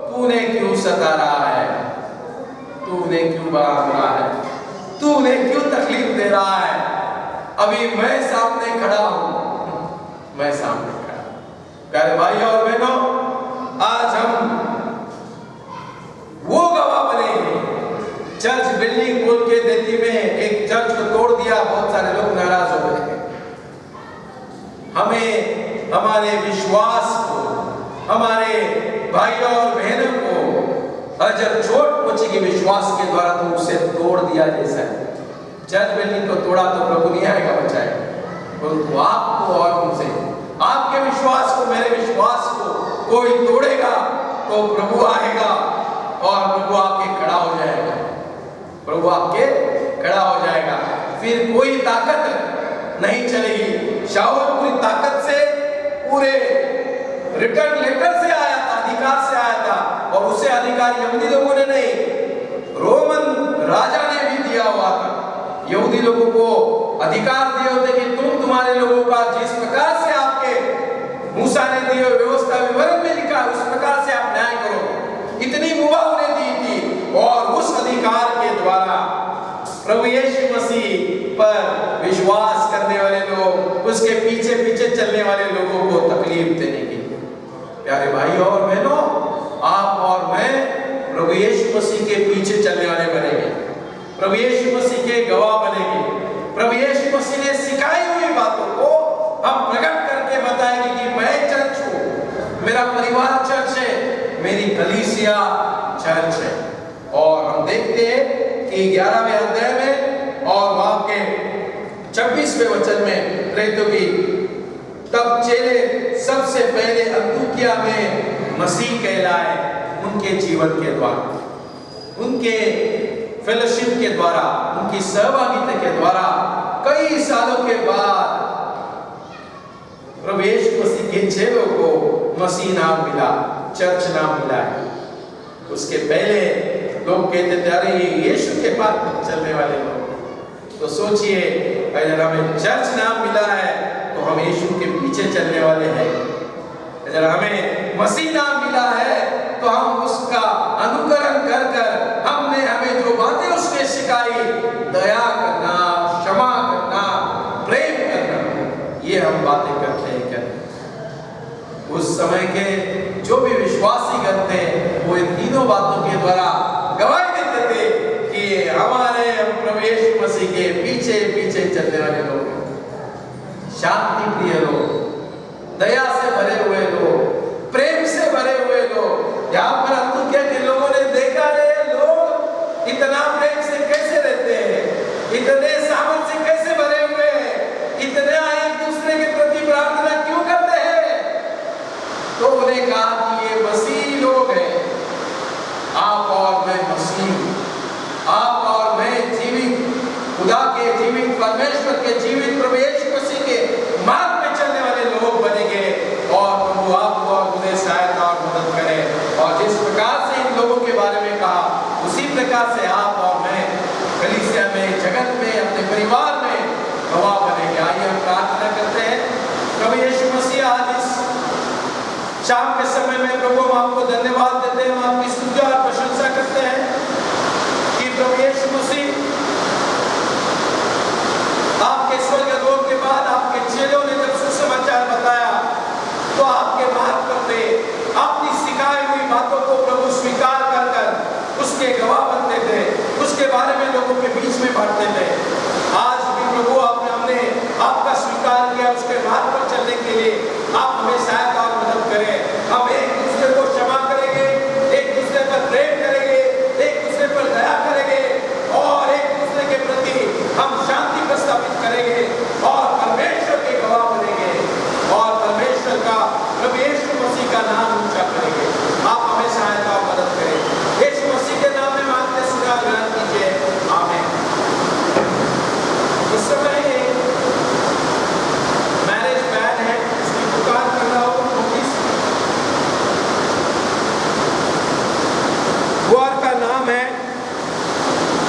तूने क्यों सता रहा है? तूने क्यों बांध रहा है? तूने क्यों तकलीफ दे रहा है? अभी मैं सामने खड़ा हूं, मैं सामने खड़ा। प्यारे भाइयों और बहनों, आज हम वो गवाह बनेंगे। चर्च बिल्डिंग बोल के दिल्ली में एक चर्च को तोड़ दिया, बहुत सारे लोग नाराज हो गए। हमें हमारे विश्वास को, हमारे भाइयों और बहनों को अगर चोट पहुंचेगी विश्वास के द्वारा तो उसे तोड़ दिया जैसा है। चर्च बिल्डिंग को तोड़ा तो प्रभु नहीं आएगा बचाए, परंतु आपको और मुझे, आपके विश्वास को, मेरे विश्वास को कोई तोड़ेगा तो प्रभु आएगा और प्रभु आपके खड़ा हो जाएगा। प्रभु आपके खड़ा हो जाएगा, फिर कोई ताकत नहीं चलेगी। शाऊल पूरी ताकत से, पूरे रिटर्न लेटर से आया था, अधिकार से आया था, और उसे अधिकार यहूदी लोगों ने नहीं, रोमन राजा ने भी दिया हुआ था। यहूदी लोगों को अधिकार दिए होते कि तुम्हारे लोगों का जिस प्रकार से आपके मूसा ने दी व्यवस्था विवरण में लिखा उस प्रकार से आप न्याय करो, इतनी मुआ उन्हें दी थी। और उस अधिकार के द्वारा प्रभु यीशु मसीह पर विश्वास करने वाले लोग, उसके पीछे पीछे चलने वाले लोगों को तकलीफ देने की। प्यारे भाइयों और बहनों, आप और मैं प्रभु यीशु मसीह के पीछे चलने वाले बनेंगे, प्रभु यीशु मसीह के गवाह बनेंगे। प्रभु यीशु मसीह ने सिखाई हुई बातों को हम प्रकट करके बताएंगे कि मैं चर्च हूं, मेरा परिवार चर्च है, मेरी कलीसिया चर्च है। और हम देखते हैं कि 11वें अध्याय में और वहां के 26वें वचन में प्रेरितों की, तब चेले सबसे पहले अंतुकिया में मसीह कहलाए उनके जीवन के द्वारा, उनके फेलोशिप के द्वारा, उनकी सहभागिता के द्वारा। कई सालों के बाद प्रभु यीशु मसीह के चेलों को मसीह नाम मिला, चर्च नाम मिला है। उसके पहले लोग कहते थे अरे ये यीशु के पास चलने वाले लोग। तो सोचिए, अगर हमें चर्च नाम मिला है तो हम यीशु के पीछे चलने वाले हैं। अगर हमें मसीह नाम मिला है तो हम उसका अनुकरण कर कर हमें जो बातें उसने सिखाई, दया करना, क्षमा करना, प्रेम करना, ये हम बातें करते हैं क्या? उस समय के जो भी विश्वासी करते हैं वो इन तीनों बातों के द्वारा गवाही देते थे कि हमारे प्रभु यीशु मसीह के पीछे पीछे चलने वाले लोग, शांति प्रिय लोग, दया से भरे हुए लोग, प्रेम से भरे हुए लोग। यहाँ पर अंतुकिया के लोगों ने देखा है लोग इतना प्रेम से कैसे रहते हैं, इतने सामर्थ से कैसे भरे हुए हैं, इतने एक दूसरे के प्रति प्रार्थना क्यों करते हैं? तो उन्हें कहा कि ये मसीह लोग हैं। आप और मैं मसीह, आप और मैं जीवित खुदा के, जीवित परमेश्वर के, जीवित प्रभु यीशु मसीह के मार्ग पे चलने वाले लोग बनेंगे। और प्रभु आपको और मुझे सहायता और मदद करे। और जिस प्रकार से इन लोगों के बारे में कहा उसी प्रकार से आप और मैं कलीसिया में, जगत में, अपने परिवार में गवाह बनेंगे। आइए हम प्रार्थना करते हैं। प्रभु यीशु मसीह, आज इस शाम के समय में प्रभु हम आपको धन्यवाद देते हैं, हम आपकी स्तुति और प्रशंसा करते हैं कि प्रभु यीशु मसीह आपके स्वर्गलोक के बाद आपके चेलों ने जब सुसमाचार बताया तो आपके मार्ग पर थे, अपनी सिखाई हुई बातों को प्रभु स्वीकार कर कर उसके गवाह बनते थे, उसके बारे में लोगों के बीच में बांटते थे। आज भी प्रभु हमने आपका स्वीकार किया, उसके मार्ग पर चलने के लिए आप हमें सहायता और मदद करें। हम एक दूसरे को क्षमा करेंगे,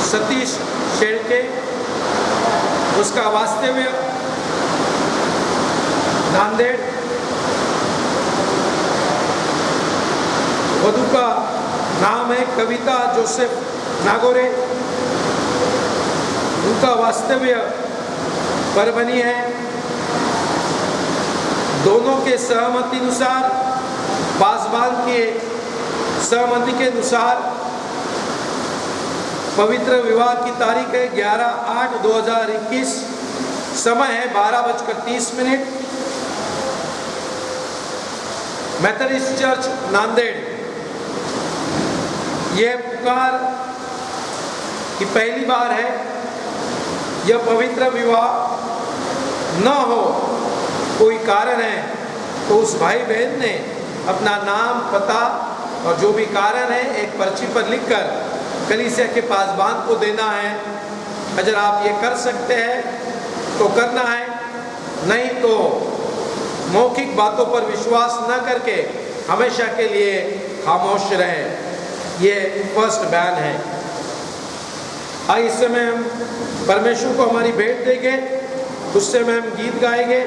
सतीश शेळके, उसका वास्तव्य नांदेड़। वधू का नाम है कविता जोसेफ नागोरे, उनका वास्तव्य परभनी है। दोनों के सहमति अनुसार, पासवान के सहमति के अनुसार पवित्र विवाह की तारीख है 11/8/2021, समय है 12:30। Methodist church Nanded. यह पुकार की पहली बार है। यह पवित्र विवाह न हो कोई कारण है तो उस भाई बहन ने अपना नाम, पता और जो भी कारण है एक पर्ची पर लिखकर कलीसिया के पासवान को देना है। अगर आप ये कर सकते हैं तो करना है, नहीं तो मौखिक बातों पर विश्वास न करके हमेशा के लिए खामोश रहें। ये फर्स्ट बयान है। इस समय हम परमेश्वर को हमारी भेंट देंगे, उस समय हम गीत गाएंगे।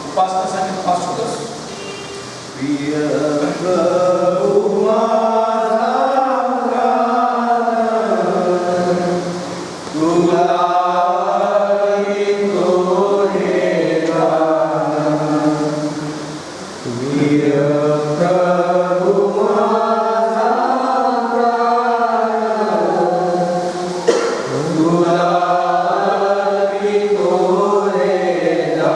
उपासना संगीत 510। प्रिय प्रभु माझा तुलाही तोरेला। प्रिय प्रभु माझा तुलाही तोरेला।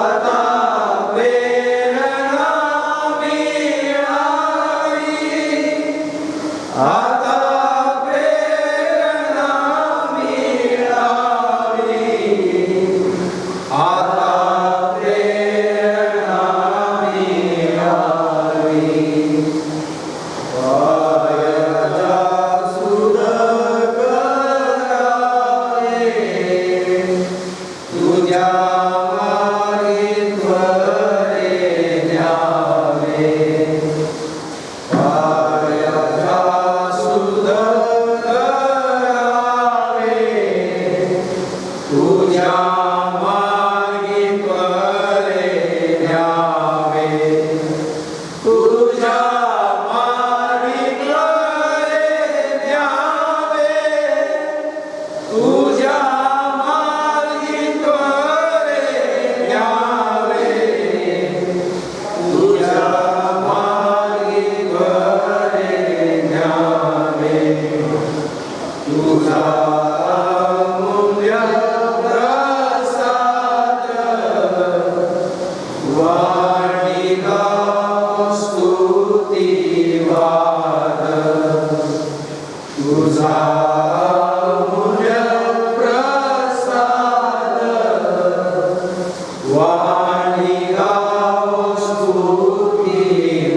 आता प्रेरणा वाणी गाओ स्तुति वाद तुझा अमूल्य प्रसाद वाणी गाओ स्तुति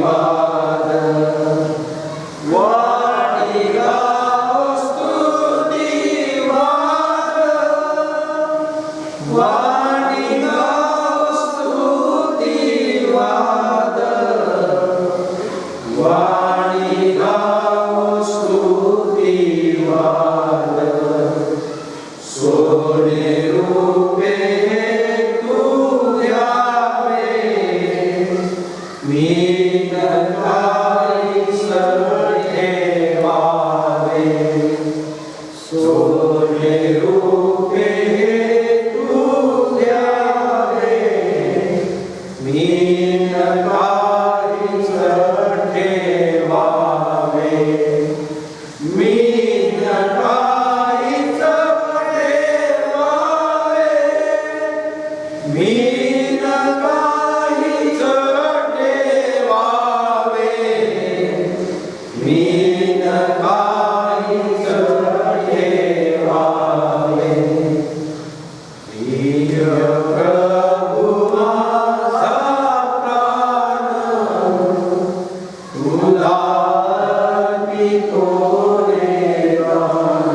वाद वाणी गाओ स्तुति वाद वाणी गाओ स्तुति वाद वाणी गाओ स्तुति वाद सोने रूपे तू यावे मीनकाई सर्वे वावे सोने रूपे तू यावे मीनकाई सर्वे वावे मीनकाई सर्वे वावे मीनकाई सर्वे वावे मीनकाई सर्वे वावे प्रिय प्रभु माझा प्राण तुला अर्पितो रे प्राण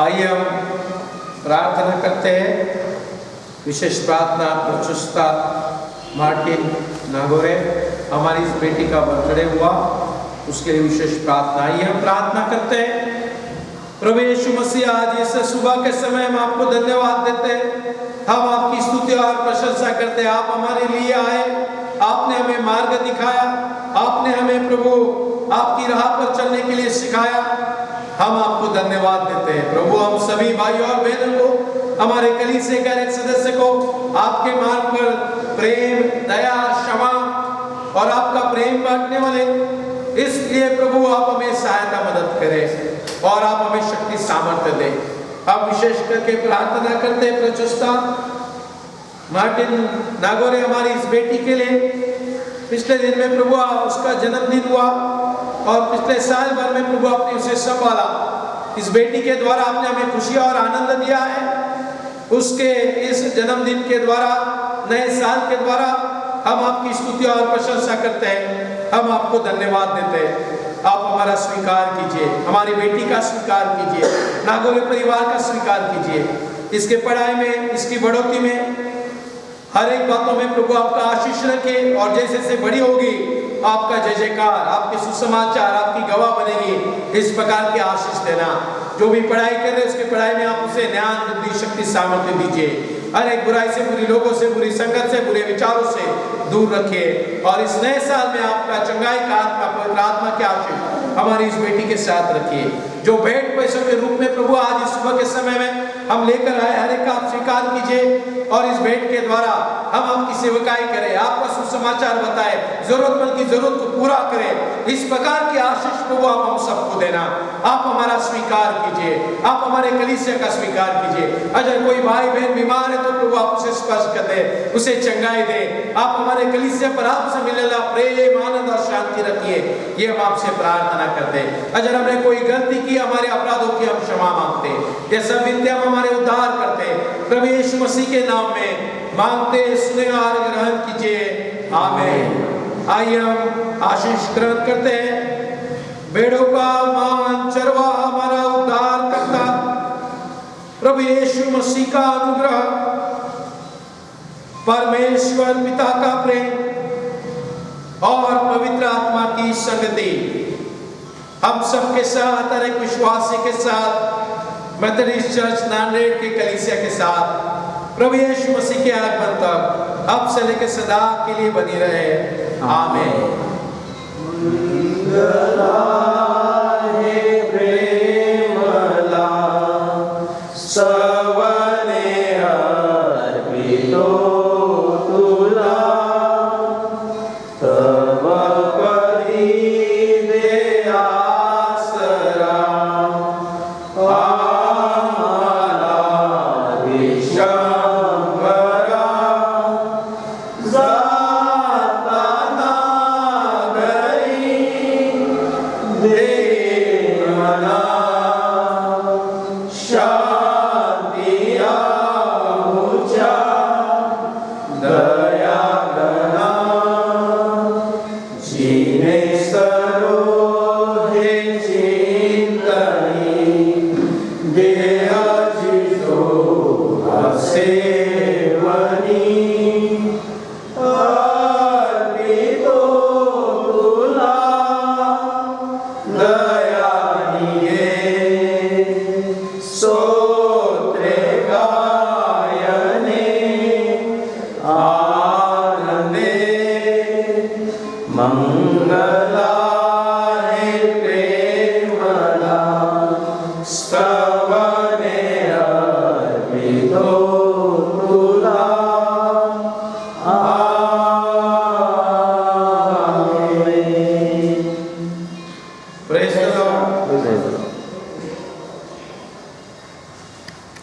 आइए हम प्रार्थना करते हैं। विशेष प्रार्थना प्रचुस्ता मार्टिन नागोरे, हमारी इस बेटी का बर्थडे हुआ, उसके लिए विशेष प्रार्थना। आइए हम प्रार्थना करते हैं। प्रभु यीशु मसीह, आज इस सुबह के समय हम आपको धन्यवाद देते हैं, हम आपकी स्तुति और प्रशंसा करते हैं। आप हमारे लिए आए, आपने हमें मार्ग दिखाया, आपने हमें प्रभु आपकी राह पर चलने के लिए सिखाया। हम आपको धन्यवाद देते हैं प्रभु। हम सभी भाई और बहनों को, हमारे कलीसिया के एक सदस्य को आपके मार्ग पर प्रेम, दया, क्षमा और आपका प्रेम बांटने वाले, इसलिए प्रभु आप हमें सहायता मदद करें और आप हमें शक्ति सामर्थ्य दें। हम विशेष करके प्रार्थना करते हैं प्रचुस्ता मार्टिन नागोरे, हमारी इस बेटी के लिए। पिछले दिन में प्रभु उसका जन्मदिन हुआ और पिछले साल भर में प्रभु आपने उसे संभाला। इस बेटी के द्वारा आपने हमें खुशी और आनंद दिया है। उसके इस जन्मदिन के द्वारा, नए साल के द्वारा हम आपकी स्तुति और प्रशंसा करते हैं, हम आपको धन्यवाद देते हैं। आप हमारा स्वीकार कीजिए, हमारी बेटी का स्वीकार कीजिए, नागोरे परिवार का स्वीकार कीजिए। इसके पढ़ाई में, इसकी बढ़ोतरी में, हर एक बातों में प्रभु आपका आशीष रखे और जैसे जैसे बड़ी होगी आपका जय जयकार, आपके सुसमाचार, आपकी गवाह बनेगी। इस प्रकार की आशीष देना। जो भी पढ़ाई कर रहे उसके पढ़ाई में आप उसे ज्ञान, बुद्धि, शक्ति, सामर्थ्य दीजिए। हर एक बुराई से, बुरी लोगों से, बुरी संगत से, बुरे विचारों से दूर रखिए और इस नए साल में आपका चंगाई का आत्मा, पवित्र आत्मा के आशीष हमारी इस बेटी के साथ रखिए। जो भेंट पैसों के रूप में प्रभु आज इस सुबह के समय में हम लेकर आए, हर एक का आप स्वीकार कीजिए और इस भेंट के द्वारा हम आपकी सेवकाई करें, आपका सुसमाचार बताए, जरूरतमंद की जरूरत को पूरा करें। इस प्रकार की आशीष प्रभु आप हम सबको देना। आप हमारा स्वीकार कीजिए, आप हमारे कलीसिया का स्वीकार कीजिए। अगर कोई भाई बहन बीमार है तो प्रभु आप उसे स्पर्श कर दे, उसे चंगाई दे। आप हमारे कलीसिया पर आपसे मिलने वाला प्रेम, आनंद और शांति रखिए, ये हम आपसे प्रार्थना करते हैं। अगर हमने कोई गलती की, हमारे अपराधों की हम क्षमा मांगते हैं। ये सब विनती हम हमारे उद्धार करते हैं, प्रभु यीशु मसीह के नाम में मांगते, सुने और ग्रहण कीजिए, आमीन। आइए हम आशीष ग्रहण करते हैं। भेड़ों का मान चरवा हमारा उद्धार करता प्रभु यीशु मसीह का अनुग्रह, परमेश्वर पिता का प्रेम और पवित्र आत्मा की संगति हम सबके साथ, हर एक विश्वासी के साथ, मेथोडिस्ट चर्च नांदेड़ के कलीसिया के साथ प्रभु यीशु मसीह के आगमन तक अब से लेकर सदा के लिए बनी रहे, आमीन। सवने अर्पितो तुला तव परी दे आसरा आम्हाला सेवनी अर्पितो तुला दयानिधे स्तोत्रे गायने आनंदे मंगला